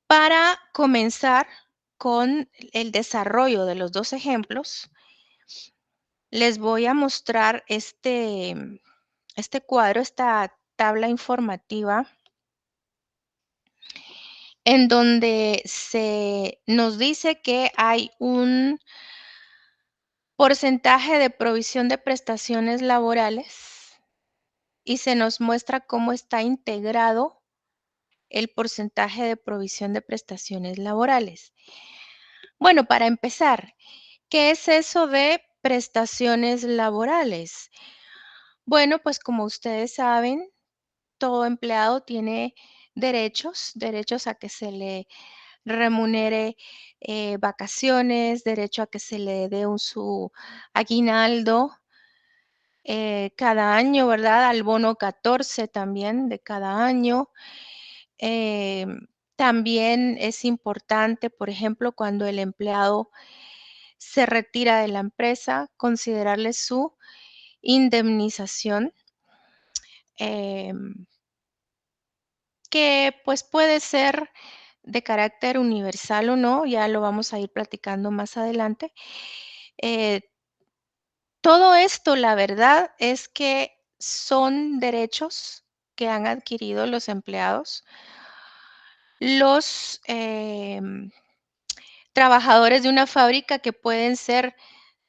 Para comenzar con el desarrollo de los dos ejemplos, les voy a mostrar este cuadro, esta tabla informativa, en donde se nos dice que hay un porcentaje de provisión de prestaciones laborales y se nos muestra cómo está integrado el porcentaje de provisión de prestaciones laborales. Bueno, para empezar, ¿qué es eso de prestaciones laborales? Bueno, pues como ustedes saben, todo empleado tiene derechos a que se le remunere vacaciones, derecho a que se le dé su aguinaldo cada año, ¿verdad? Al bono 14 también de cada año. También es importante, por ejemplo, cuando el empleado se retira de la empresa, considerarle su indemnización, que pues puede ser de carácter universal o no, ya lo vamos a ir platicando más adelante. Todo esto, la verdad es que son derechos que han adquirido los empleados. Los trabajadores de una fábrica que pueden ser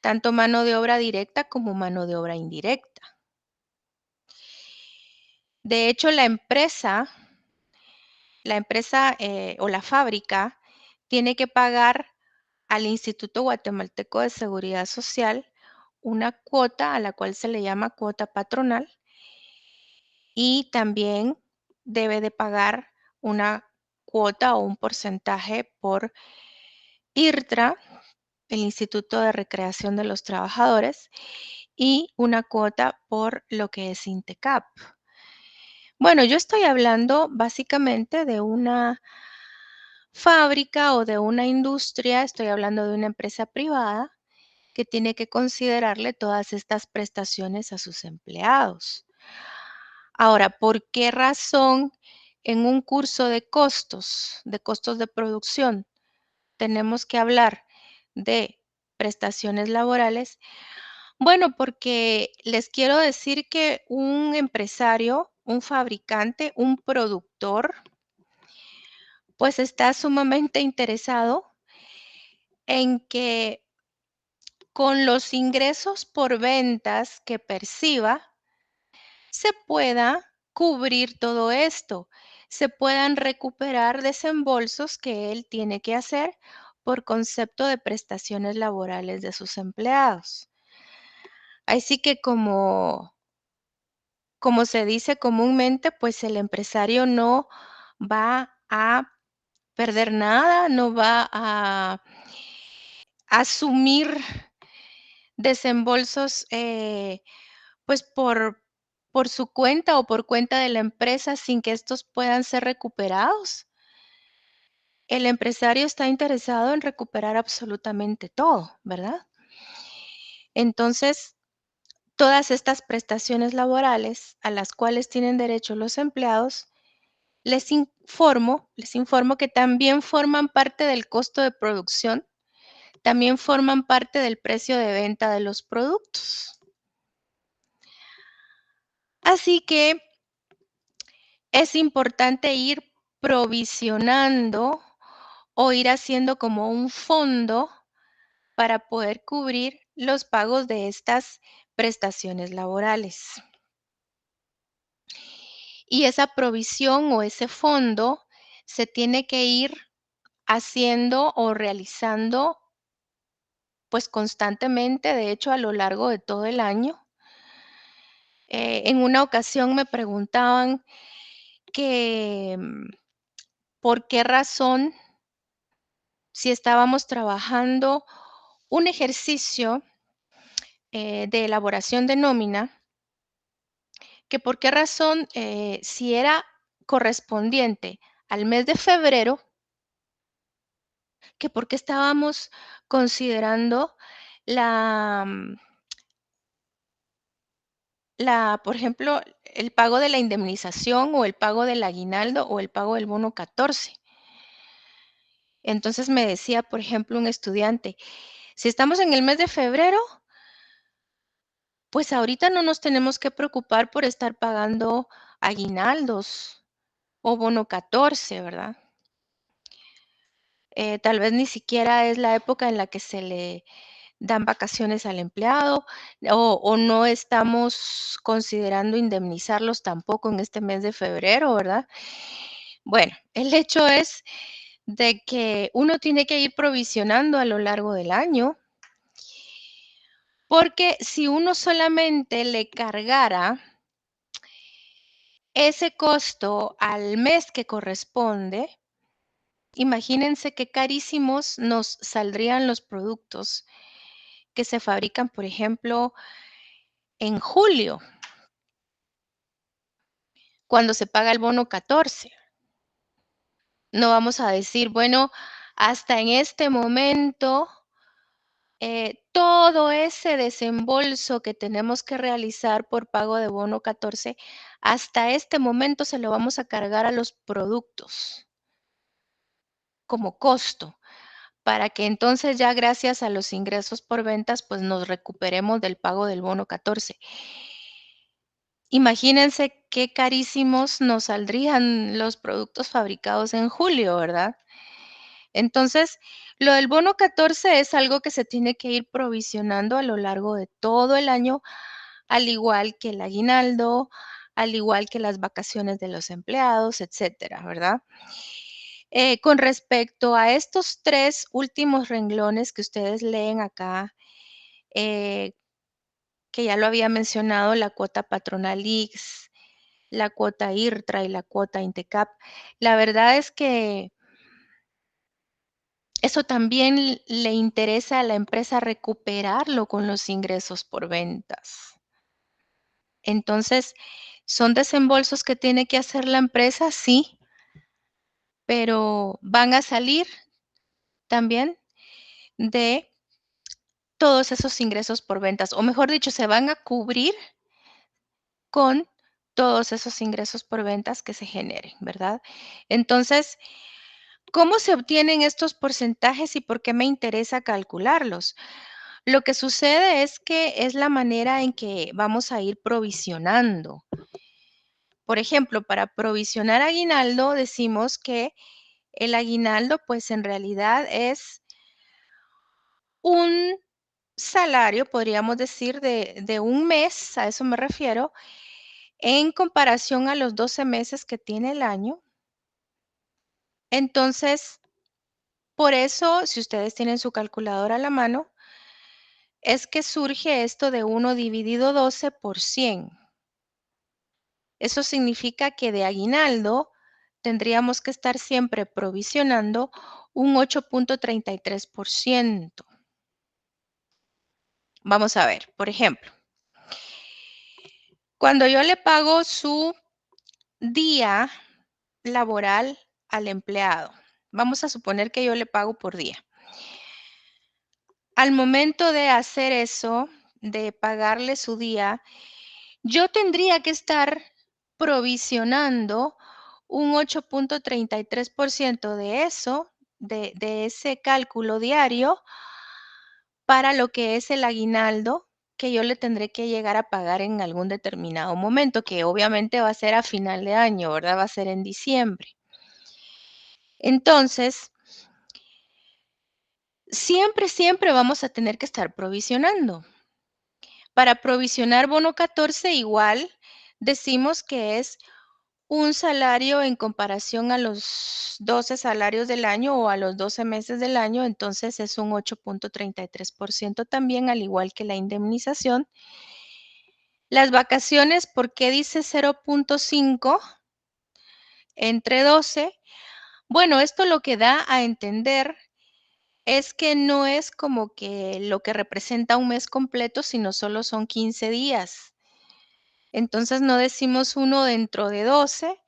tanto mano de obra directa como mano de obra indirecta. De hecho, la empresa o la fábrica tiene que pagar al Instituto Guatemalteco de Seguridad Social una cuota a la cual se le llama cuota patronal y también debe de pagar una cuota o un porcentaje por IRTRA, el Instituto de Recreación de los Trabajadores, y una cuota por lo que es INTECAP. Bueno, yo estoy hablando básicamente de una fábrica o de una industria, estoy hablando de una empresa privada, que tiene que considerarle todas estas prestaciones a sus empleados. Ahora, ¿por qué razón en un curso de costos de producción, tenemos que hablar de prestaciones laborales? Bueno, porque les quiero decir que un empresario, un fabricante, un productor, pues está sumamente interesado en que con los ingresos por ventas que perciba, se pueda cubrir todo esto, se puedan recuperar desembolsos que él tiene que hacer por concepto de prestaciones laborales de sus empleados. Así que como se dice comúnmente, pues el empresario no va a perder nada, no va a asumir desembolsos, pues por su cuenta o por cuenta de la empresa sin que estos puedan ser recuperados. El empresario está interesado en recuperar absolutamente todo, ¿verdad? Entonces, todas estas prestaciones laborales a las cuales tienen derecho los empleados, les informo que también forman parte del costo de producción, también forman parte del precio de venta de los productos. Así que es importante ir provisionando o ir haciendo como un fondo para poder cubrir los pagos de estas prestaciones laborales. Y esa provisión o ese fondo se tiene que ir haciendo o realizando pues constantemente, de hecho a lo largo de todo el año. En una ocasión me preguntaban que por qué razón, si estábamos trabajando un ejercicio de elaboración de nómina, que por qué razón, si era correspondiente al mes de febrero, que por qué estábamos considerando la, por ejemplo, el pago de la indemnización o el pago del aguinaldo o el pago del bono 14. Entonces me decía, por ejemplo, un estudiante, si estamos en el mes de febrero, pues ahorita no nos tenemos que preocupar por estar pagando aguinaldos o bono 14, ¿verdad? Tal vez ni siquiera es la época en la que se le dan vacaciones al empleado o no estamos considerando indemnizarlos tampoco en este mes de febrero, ¿verdad? Bueno, el hecho es de que uno tiene que ir provisionando a lo largo del año, porque si uno solamente le cargara ese costo al mes que corresponde, imagínense qué carísimos nos saldrían los productos que se fabrican, por ejemplo, en julio, cuando se paga el bono 14. No vamos a decir, bueno, hasta en este momento, todo ese desembolso que tenemos que realizar por pago de bono 14, hasta este momento se lo vamos a cargar a los productos como costo, para que entonces ya gracias a los ingresos por ventas, pues nos recuperemos del pago del bono 14. Imagínense qué carísimos nos saldrían los productos fabricados en julio, ¿verdad? Entonces, lo del bono 14 es algo que se tiene que ir provisionando a lo largo de todo el año, al igual que el aguinaldo, al igual que las vacaciones de los empleados, etcétera, ¿verdad? Con respecto a estos 3 últimos renglones que ustedes leen acá, eh, que ya lo había mencionado, la cuota patronal IX, la cuota IRTRA y la cuota INTECAP, la verdad es que eso también le interesa a la empresa recuperarlo con los ingresos por ventas. Entonces, ¿son desembolsos que tiene que hacer la empresa? Sí, pero van a salir también de todos esos ingresos por ventas, o mejor dicho, se van a cubrir con todos esos ingresos por ventas que se generen, ¿verdad? Entonces, ¿cómo se obtienen estos porcentajes y por qué me interesa calcularlos? Lo que sucede es que es la manera en que vamos a ir provisionando. Por ejemplo, para provisionar aguinaldo decimos que el aguinaldo pues en realidad es un salario, podríamos decir, de un mes, a eso me refiero, en comparación a los 12 meses que tiene el año. Entonces, por eso, si ustedes tienen su calculadora a la mano, es que surge esto de 1 dividido 12 por 100. Eso significa que de aguinaldo tendríamos que estar siempre provisionando un 8.33%. Vamos a ver, por ejemplo, cuando yo le pago su día laboral al empleado, vamos a suponer que yo le pago por día. Al momento de hacer eso, de pagarle su día, yo tendría que estar provisionando un 8.33% de eso, de ese cálculo diario, para lo que es el aguinaldo que yo le tendré que llegar a pagar en algún determinado momento, que obviamente va a ser a final de año, ¿verdad? Va a ser en diciembre. Entonces, siempre vamos a tener que estar provisionando. Para provisionar bono 14 igual decimos que es un salario en comparación a los 12 salarios del año o a los 12 meses del año, entonces es un 8.33% también, al igual que la indemnización. Las vacaciones, ¿por qué dice 0.5 entre 12? Bueno, esto lo que da a entender es que no es como que lo que representa un mes completo, sino solo son 15 días. Entonces no decimos 1 dentro de 12,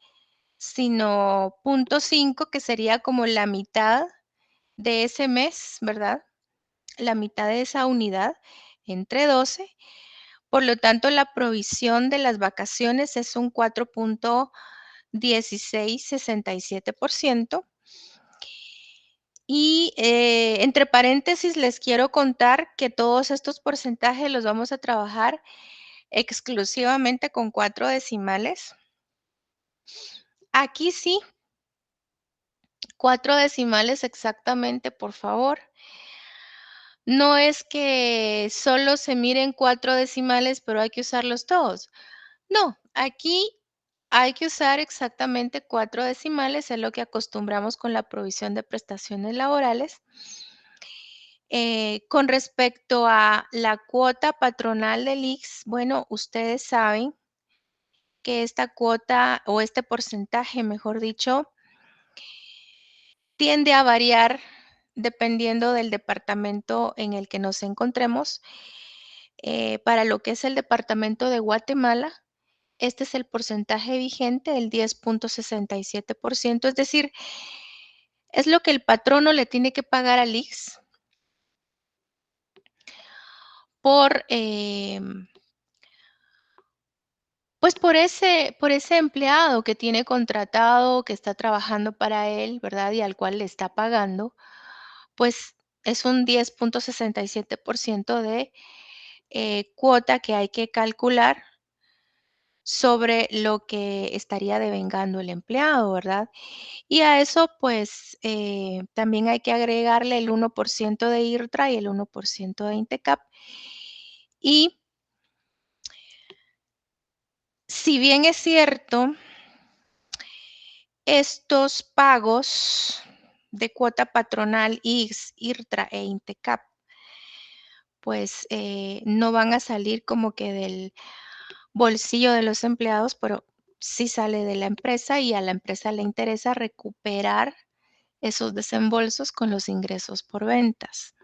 sino 0.5, que sería como la mitad de ese mes, ¿verdad? La mitad de esa unidad entre 12. Por lo tanto, la provisión de las vacaciones es un 4.1667%. Y entre paréntesis les quiero contar que todos estos porcentajes los vamos a trabajar exclusivamente con 4 decimales. Aquí sí, 4 decimales exactamente, por favor. No es que solo se miren 4 decimales, pero hay que usarlos todos. No, aquí hay que usar exactamente 4 decimales, es lo que acostumbramos con la provisión de prestaciones laborales. Con respecto a la cuota patronal del IX, bueno, ustedes saben que esta cuota o este porcentaje, mejor dicho, tiende a variar dependiendo del departamento en el que nos encontremos. Para lo que es el departamento de Guatemala, este es el porcentaje vigente, el 10.67%, es decir, es lo que el patrono le tiene que pagar al IX por, pues por ese empleado que tiene contratado, que está trabajando para él, ¿verdad? Y al cual le está pagando, pues es un 10.67% de cuota que hay que calcular sobre lo que estaría devengando el empleado, ¿verdad? Y a eso, pues, también hay que agregarle el 1% de IRTRA y el 1% de INTECAP. Y si bien es cierto, estos pagos de cuota patronal, IX, IRTRA e INTECAP, pues, no van a salir como que del bolsillo de los empleados, pero sí sale de la empresa y a la empresa le interesa recuperar esos desembolsos con los ingresos por ventas.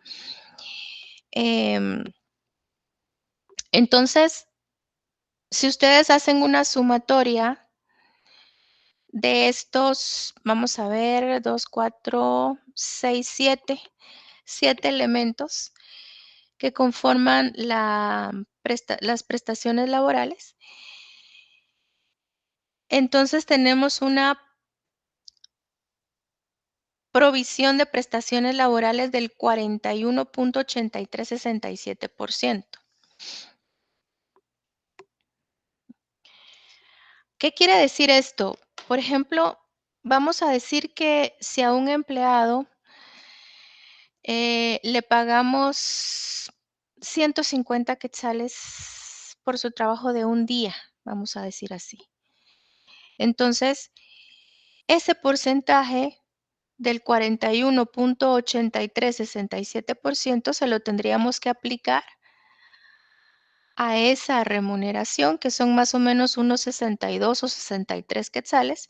Entonces, si ustedes hacen una sumatoria de estos, vamos a ver, 2, 4, 6, 7 elementos que conforman las prestaciones laborales. Entonces tenemos una provisión de prestaciones laborales del 41.8367%. ¿Qué quiere decir esto? Por ejemplo, vamos a decir que si a un empleado le pagamos 150 quetzales por su trabajo de un día, vamos a decir así. Entonces, ese porcentaje del 41.8367% se lo tendríamos que aplicar a esa remuneración, que son más o menos unos 62 o 63 quetzales,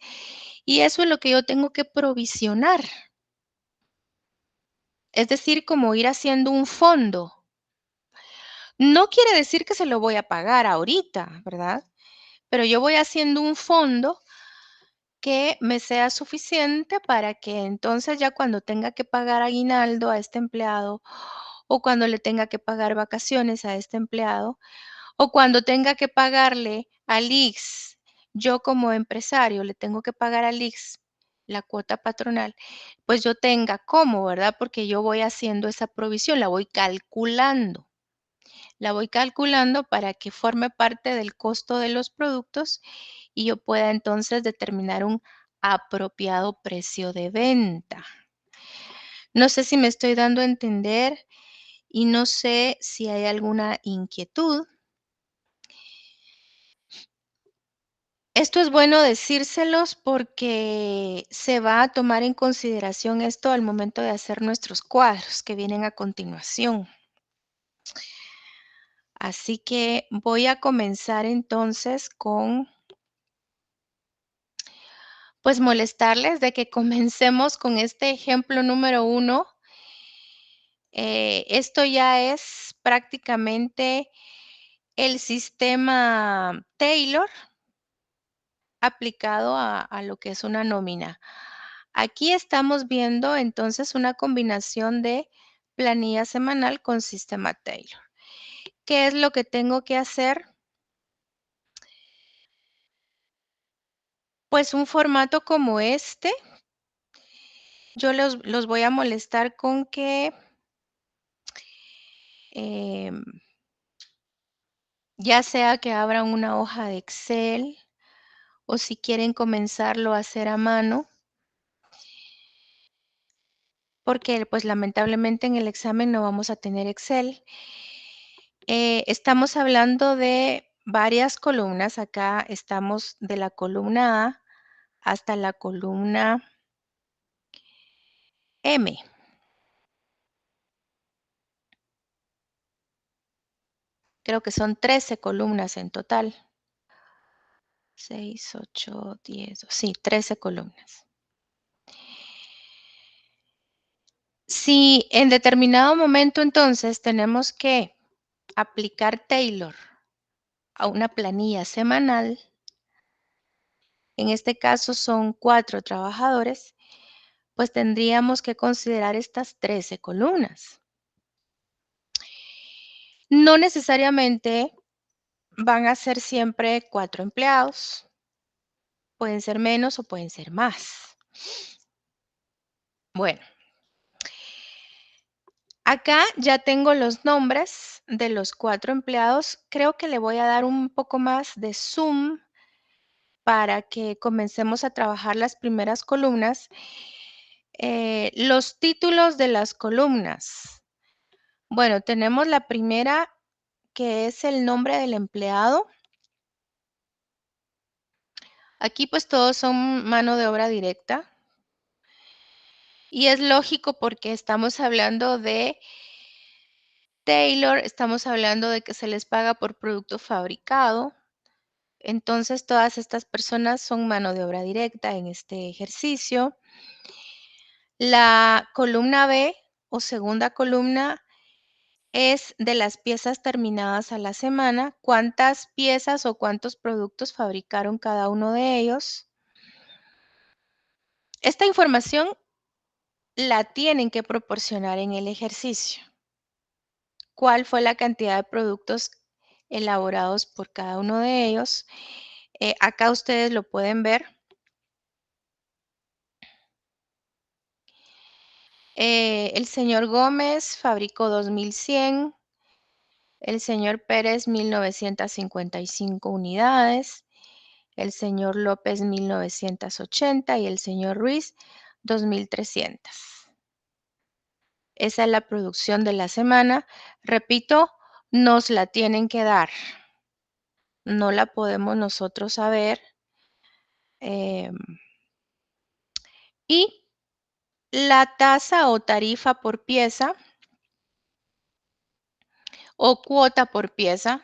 y eso es lo que yo tengo que provisionar. Es decir, como ir haciendo un fondo. No quiere decir que se lo voy a pagar ahorita, ¿verdad? Pero yo voy haciendo un fondo que me sea suficiente para que entonces ya cuando tenga que pagar aguinaldo a este empleado, o cuando le tenga que pagar vacaciones a este empleado, o cuando tenga que pagarle al IX, yo como empresario le tengo que pagar al IX la cuota patronal, pues yo tenga cómo, ¿verdad? Porque yo voy haciendo esa provisión, la voy calculando. La voy calculando para que forme parte del costo de los productos y yo pueda entonces determinar un apropiado precio de venta. No sé si me estoy dando a entender y no sé si hay alguna inquietud. Esto es bueno decírselos porque se va a tomar en consideración esto al momento de hacer nuestros cuadros que vienen a continuación. Así que voy a comenzar entonces con, pues, molestarles de que comencemos con este ejemplo número 1. Esto ya es prácticamente el sistema Taylor aplicado a lo que es una nómina. Aquí estamos viendo entonces una combinación de planilla semanal con sistema Taylor. ¿Qué es lo que tengo que hacer? Pues un formato como este, yo los voy a molestar con que ya sea que abran una hoja de Excel o si quieren comenzarlo a hacer a mano, porque pues lamentablemente en el examen no vamos a tener Excel. Estamos hablando de varias columnas. Acá estamos de la columna A hasta la columna M. Creo que son 13 columnas en total. 6, 8, 10, sí, 13 columnas. Si en determinado momento entonces tenemos que aplicar Taylor a una planilla semanal, en este caso son 4 trabajadores, pues tendríamos que considerar estas 13 columnas. No necesariamente van a ser siempre 4 empleados, pueden ser menos o pueden ser más. Bueno, acá ya tengo los nombres de los 4 empleados. Creo que le voy a dar un poco más de zoom para que comencemos a trabajar las primeras columnas. Los títulos de las columnas. Bueno, tenemos la primera, que es el nombre del empleado. Aquí pues todos son mano de obra directa. Y es lógico porque estamos hablando de Taylor, estamos hablando de que se les paga por producto fabricado. Entonces todas estas personas son mano de obra directa en este ejercicio. La columna B o segunda columna es de las piezas terminadas a la semana, cuántas piezas o cuántos productos fabricaron cada uno de ellos. Esta información la tienen que proporcionar en el ejercicio. ¿Cuál fue la cantidad de productos elaborados por cada uno de ellos? Acá ustedes lo pueden ver. El señor Gómez fabricó 2100, el señor Pérez 1955 unidades, el señor López 1980 y el señor Ruiz 2300. Esa es la producción de la semana. Repito, nos la tienen que dar. No la podemos nosotros saber. Y la tasa o tarifa por pieza o cuota por pieza.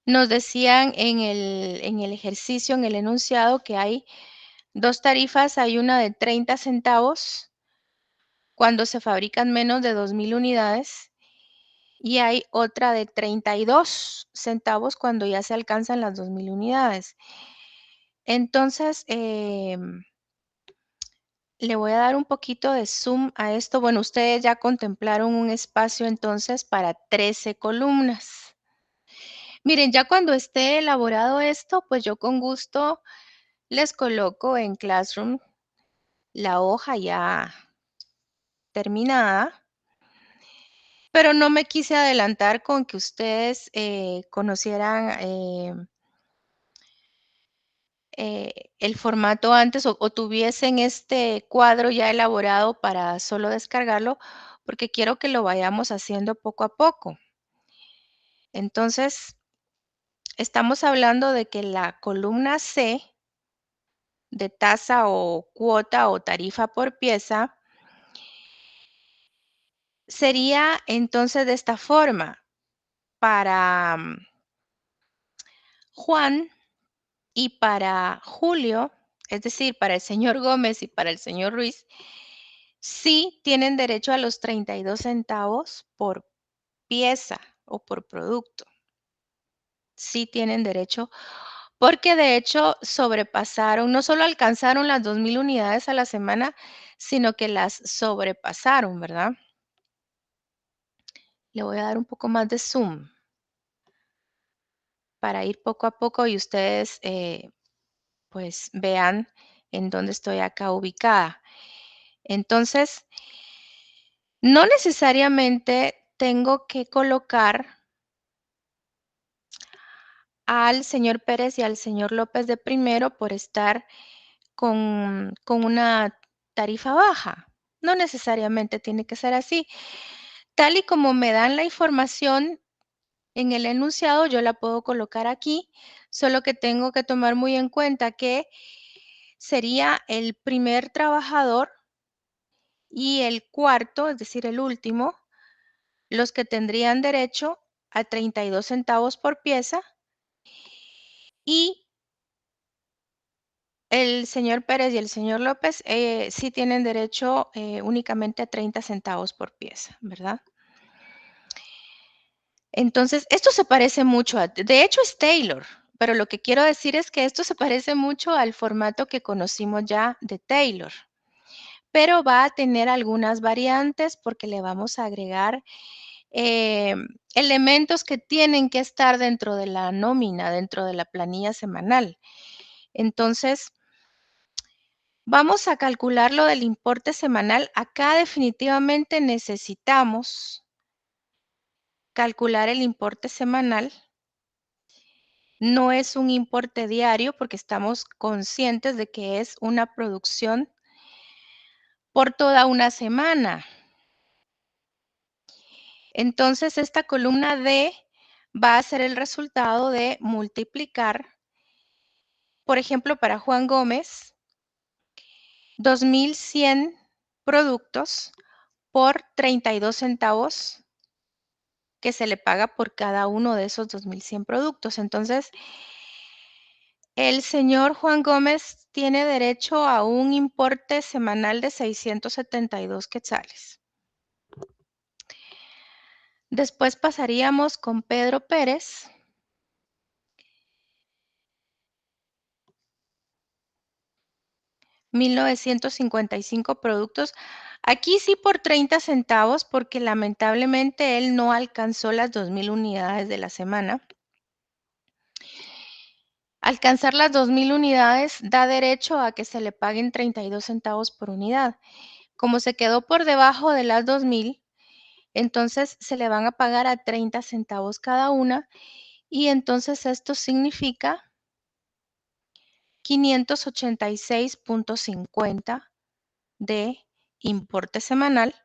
Nos decían en el ejercicio, en el enunciado, que hay dos tarifas. Hay una de 30 centavos cuando se fabrican menos de 2000 unidades y hay otra de 32 centavos cuando ya se alcanzan las 2000 unidades. Entonces, le voy a dar un poquito de zoom a esto. Bueno, ustedes ya contemplaron un espacio entonces para 13 columnas. Miren, ya cuando esté elaborado esto, pues yo con gusto les coloco en Classroom la hoja ya terminada, pero no me quise adelantar con que ustedes conocieran el formato antes o tuviesen este cuadro ya elaborado para solo descargarlo, porque quiero que lo vayamos haciendo poco a poco. Entonces, estamos hablando de que la columna C de tasa o cuota o tarifa por pieza sería entonces de esta forma. Para Juan y para Julio, es decir, para el señor Gómez y para el señor Ruiz, sí tienen derecho a los 32 centavos por pieza o por producto. Sí tienen derecho, porque de hecho sobrepasaron, no solo alcanzaron las 2000 unidades a la semana, sino que las sobrepasaron, ¿verdad? Le voy a dar un poco más de zoom para ir poco a poco y ustedes pues vean en dónde estoy acá ubicada. Entonces, no necesariamente tengo que colocar al señor Pérez y al señor López de primero por estar con una tarifa baja. No necesariamente tiene que ser así. Tal y como me dan la información en el enunciado, yo la puedo colocar aquí, solo que tengo que tomar muy en cuenta que sería el primer trabajador y el cuarto, es decir, el último, los que tendrían derecho a 32 centavos por pieza y el señor Pérez y el señor López sí tienen derecho únicamente a 30 centavos por pieza, ¿verdad? Entonces, esto se parece mucho de hecho es Taylor, pero lo que quiero decir es que esto se parece mucho al formato que conocimos ya de Taylor, pero va a tener algunas variantes porque le vamos a agregar elementos que tienen que estar dentro de la nómina, dentro de la planilla semanal. Entonces, vamos a calcular lo del importe semanal. Acá definitivamente necesitamos calcular el importe semanal. No es un importe diario porque estamos conscientes de que es una producción por toda una semana. Entonces, esta columna D va a ser el resultado de multiplicar, por ejemplo, para Juan Gómez, 2100 productos por 32 centavos que se le paga por cada uno de esos 2100 productos. Entonces, el señor Juan Gómez tiene derecho a un importe semanal de 672 quetzales. Después pasaríamos con Pedro Pérez. 1,955 productos. Aquí sí por 30 centavos, porque lamentablemente él no alcanzó las 2,000 unidades de la semana. Alcanzar las 2,000 unidades da derecho a que se le paguen 32 centavos por unidad. Como se quedó por debajo de las 2,000, entonces se le van a pagar a 30 centavos cada una, y entonces esto significa 586.50 de importe semanal.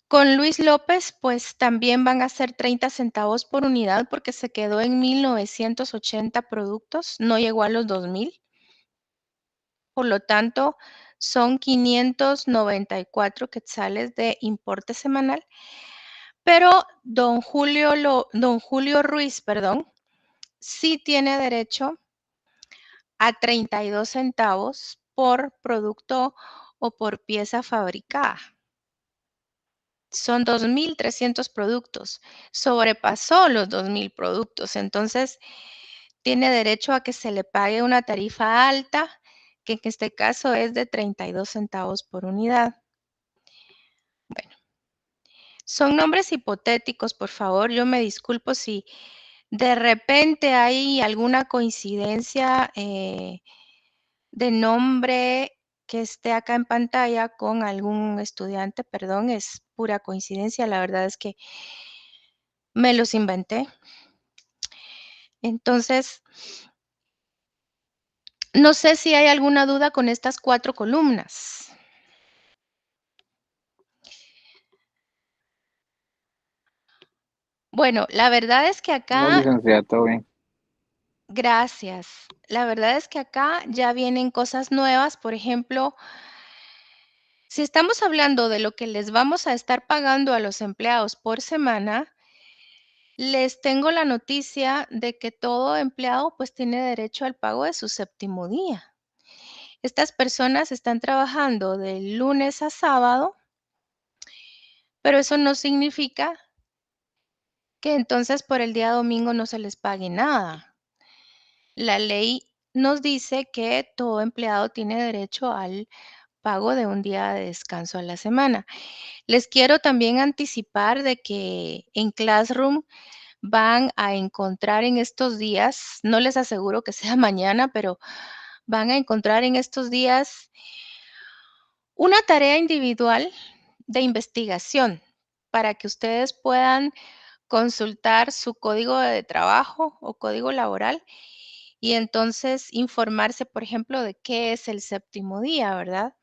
Con Luis López, pues también van a ser 30 centavos por unidad porque se quedó en 1,980 productos, no llegó a los 2,000. Por lo tanto, son 594 quetzales de importe semanal. Pero don Julio Ruiz, sí tiene derecho a 32 centavos por producto o por pieza fabricada. Son 2,300 productos. Sobrepasó los 2,000 productos. Entonces, tiene derecho a que se le pague una tarifa alta, que en este caso es de 32 centavos por unidad. Bueno, son nombres hipotéticos, por favor. Yo me disculpo si de repente hay alguna coincidencia de nombre que esté acá en pantalla con algún estudiante, perdón, es pura coincidencia, la verdad es que me los inventé. Entonces, no sé si hay alguna duda con estas 4 columnas. Bueno, la verdad es que No, acá, licenciada, todo bien. gracias. La verdad es que acá ya vienen cosas nuevas, por ejemplo, si estamos hablando de lo que les vamos a estar pagando a los empleados por semana, les tengo la noticia de que todo empleado pues tiene derecho al pago de su séptimo día. Estas personas están trabajando de lunes a sábado, pero eso no significa que entonces por el día domingo no se les pague nada. La ley nos dice que todo empleado tiene derecho al pago de un día de descanso a la semana. Les quiero también anticipar de que en Classroom van a encontrar en estos días, no les aseguro que sea mañana, pero van a encontrar en estos días una tarea individual de investigación para que ustedes puedan consultar su código de trabajo o código laboral y entonces informarse, por ejemplo, de qué es el séptimo día, ¿verdad?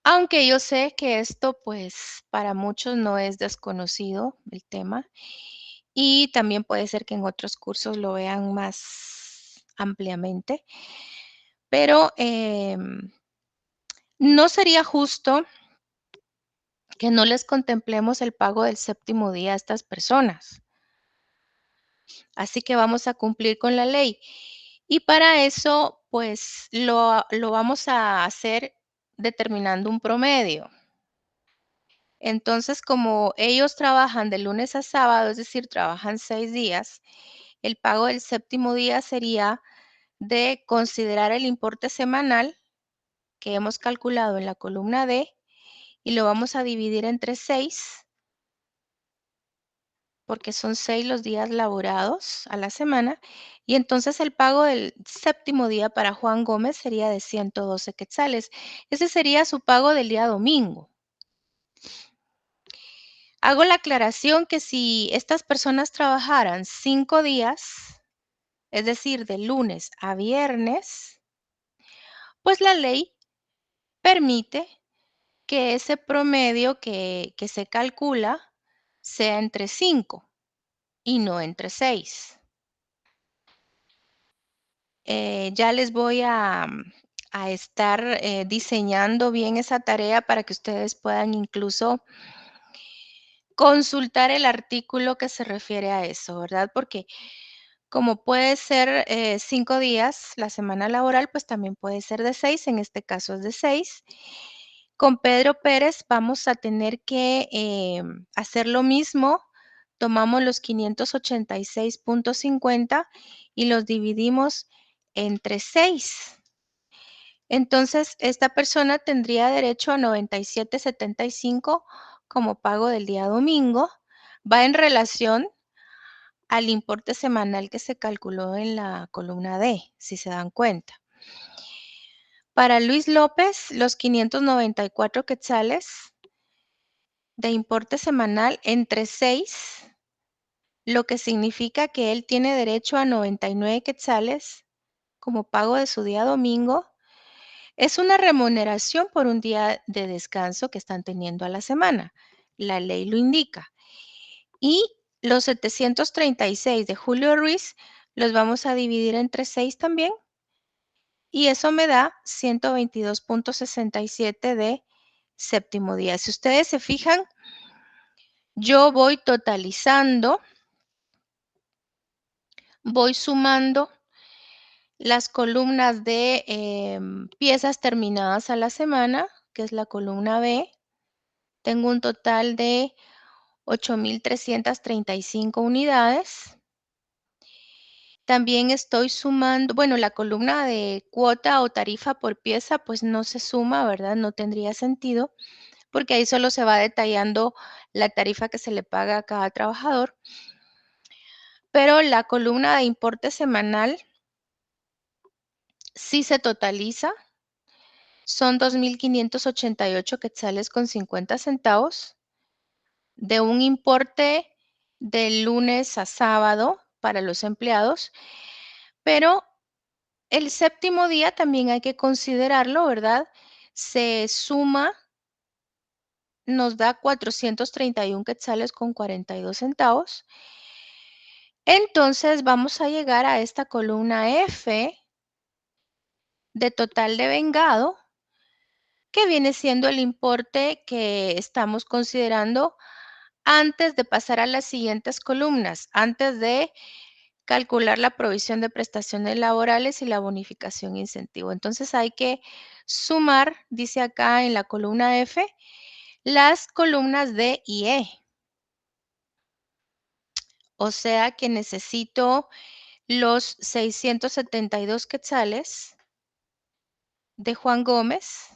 Aunque yo sé que esto, pues, para muchos no es desconocido el tema y también puede ser que en otros cursos lo vean más ampliamente, pero no sería justo que no les contemplemos el pago del séptimo día a estas personas. Así que vamos a cumplir con la ley. Y para eso, pues, lo vamos a hacer determinando un promedio. Entonces, como ellos trabajan de lunes a sábado, es decir, trabajan 6 días, el pago del séptimo día sería de considerar el importe semanal que hemos calculado en la columna D y lo vamos a dividir entre 6, porque son 6 los días laborados a la semana, y entonces el pago del séptimo día para Juan Gómez sería de 112 quetzales. Ese sería su pago del día domingo. Hago la aclaración que si estas personas trabajaran 5 días, es decir, de lunes a viernes, pues la ley permite que ese promedio que se calcula sea entre 5 y no entre 6. Ya les voy a estar diseñando bien esa tarea para que ustedes puedan incluso consultar el artículo que se refiere a eso, ¿verdad? Porque como puede ser 5 días la semana laboral, pues también puede ser de 6, en este caso es de 6. Con Pedro Pérez vamos a tener que hacer lo mismo. Tomamos los 586.50 y los dividimos entre 6. Entonces, esta persona tendría derecho a 97.75 como pago del día domingo. Va en relación al importe semanal que se calculó en la columna D, si se dan cuenta. Para Luis López, los 594 quetzales de importe semanal entre 6, lo que significa que él tiene derecho a 99 quetzales como pago de su día domingo. Es una remuneración por un día de descanso que están teniendo a la semana. La ley lo indica. Y los 736 de Julio Ruiz los vamos a dividir entre 6 también. Y eso me da 122.67 de séptimo día. Si ustedes se fijan, yo voy totalizando, voy sumando las columnas de piezas terminadas a la semana, que es la columna B. Tengo un total de 8.335 unidades. También estoy sumando, bueno, la columna de cuota o tarifa por pieza, pues no se suma, ¿verdad? No tendría sentido, porque ahí solo se va detallando la tarifa que se le paga a cada trabajador. Pero la columna de importe semanal sí se totaliza. Son 2.588 quetzales con 50 centavos de un importe de lunes a sábado para los empleados, pero el séptimo día también hay que considerarlo, ¿verdad? Se suma, nos da 431 quetzales con 42 centavos. Entonces vamos a llegar a esta columna F de total de vengado, que viene siendo el importe que estamos considerando antes de pasar a las siguientes columnas, antes de calcular la provisión de prestaciones laborales y la bonificación incentivo. Entonces hay que sumar, dice acá en la columna F, las columnas D y E. O sea que necesito los 672 quetzales de Juan Gómez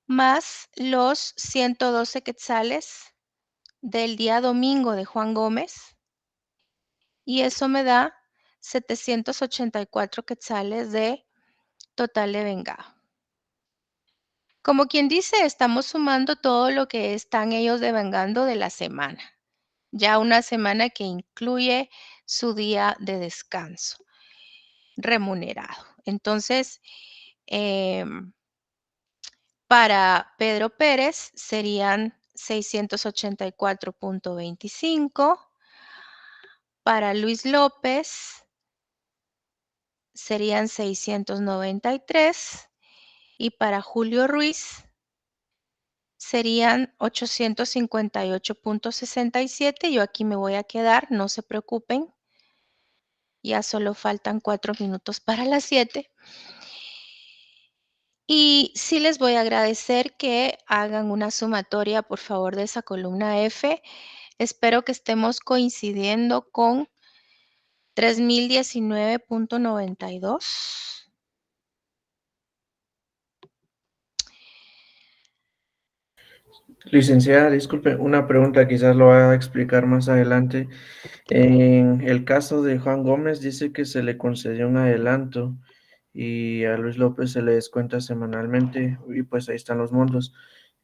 más los 112 quetzales del día domingo de Juan Gómez, y eso me da 784 quetzales de total de vengado. Como quien dice, estamos sumando todo lo que están ellos devengando de la semana. Ya una semana que incluye su día de descanso remunerado. Entonces, para Pedro Pérez serían 684.25. Para Luis López serían 693. Y para Julio Ruiz serían 858.67. Yo aquí me voy a quedar, no se preocupen. Ya solo faltan 4 minutos para las 7. Y sí les voy a agradecer que hagan una sumatoria, por favor, de esa columna F. Espero que estemos coincidiendo con 3019.92. Licenciada, disculpe, una pregunta, quizás lo va a explicar más adelante. En el caso de Juan Gómez dice que se le concedió un adelanto y a Luis López se le descuenta semanalmente y pues ahí están los montos.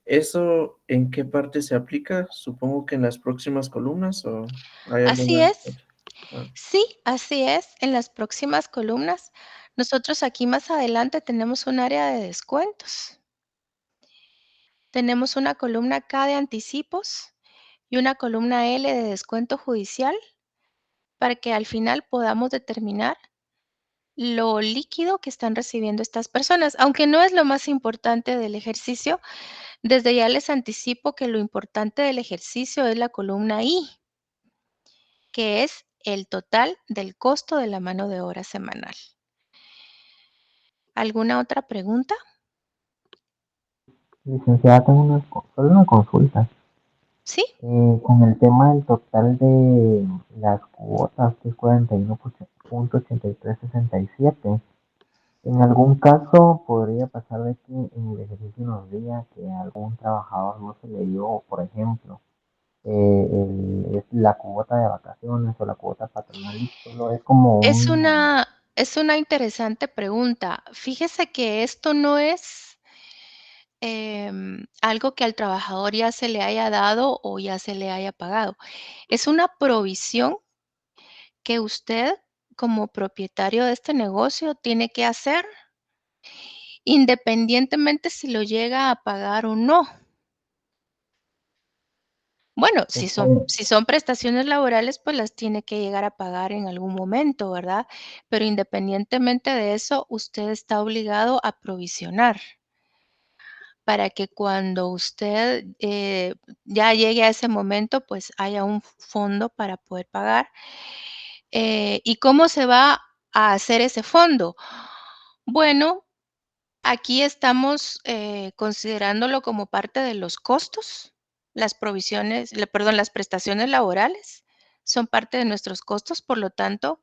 ¿Eso en qué parte se aplica? Supongo que en las próximas columnas o hay Así alguna es. otra. Ah, Sí, así es. En las próximas columnas, nosotros aquí más adelante tenemos un área de descuentos. Tenemos una columna K de anticipos y una columna L de descuento judicial para que al final podamos determinar lo líquido que están recibiendo estas personas. Aunque no es lo más importante del ejercicio, desde ya les anticipo que lo importante del ejercicio es la columna I, que es el total del costo de la mano de obra semanal. ¿Alguna otra pregunta? Licenciada, tengo solo una consulta. Sí. Con el tema del total de las cuotas, que es 41.8367, En algún caso podría pasar de que en el ejercicio nos diga que a algún trabajador no se le dio, por ejemplo, la cuota de vacaciones o la cuota patronal y solo es como Es un... una interesante pregunta. Fíjese que esto no es algo que al trabajador ya se le haya dado o ya se le haya pagado. Es una provisión que usted, como propietario de este negocio, tiene que hacer independientemente si lo llega a pagar o no. Bueno, si Está son bien. si son prestaciones laborales, pues las tiene que llegar a pagar en algún momento, ¿verdad? Pero independientemente de eso, usted está obligado a provisionar para que cuando usted, ya llegue a ese momento, pues haya un fondo para poder pagar. ¿Y cómo se va a hacer ese fondo? Bueno, aquí estamos, considerándolo como parte de los costos. Las provisiones, perdón, las prestaciones laborales son parte de nuestros costos, por lo tanto,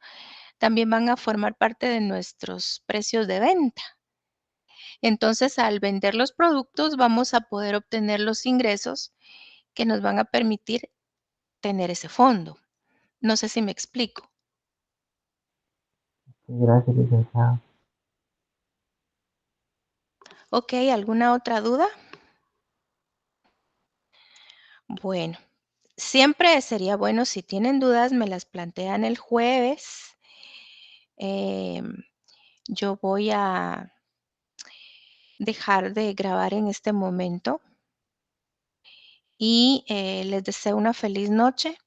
también van a formar parte de nuestros precios de venta. Entonces, al vender los productos, vamos a poder obtener los ingresos que nos van a permitir tener ese fondo. No sé si me explico. Sí, gracias, licenciado. ¿Ok? ¿Alguna otra duda? Bueno, siempre sería bueno, si tienen dudas, me las plantean el jueves. Em, yo voy a dejar de grabar en este momento y les deseo una feliz noche.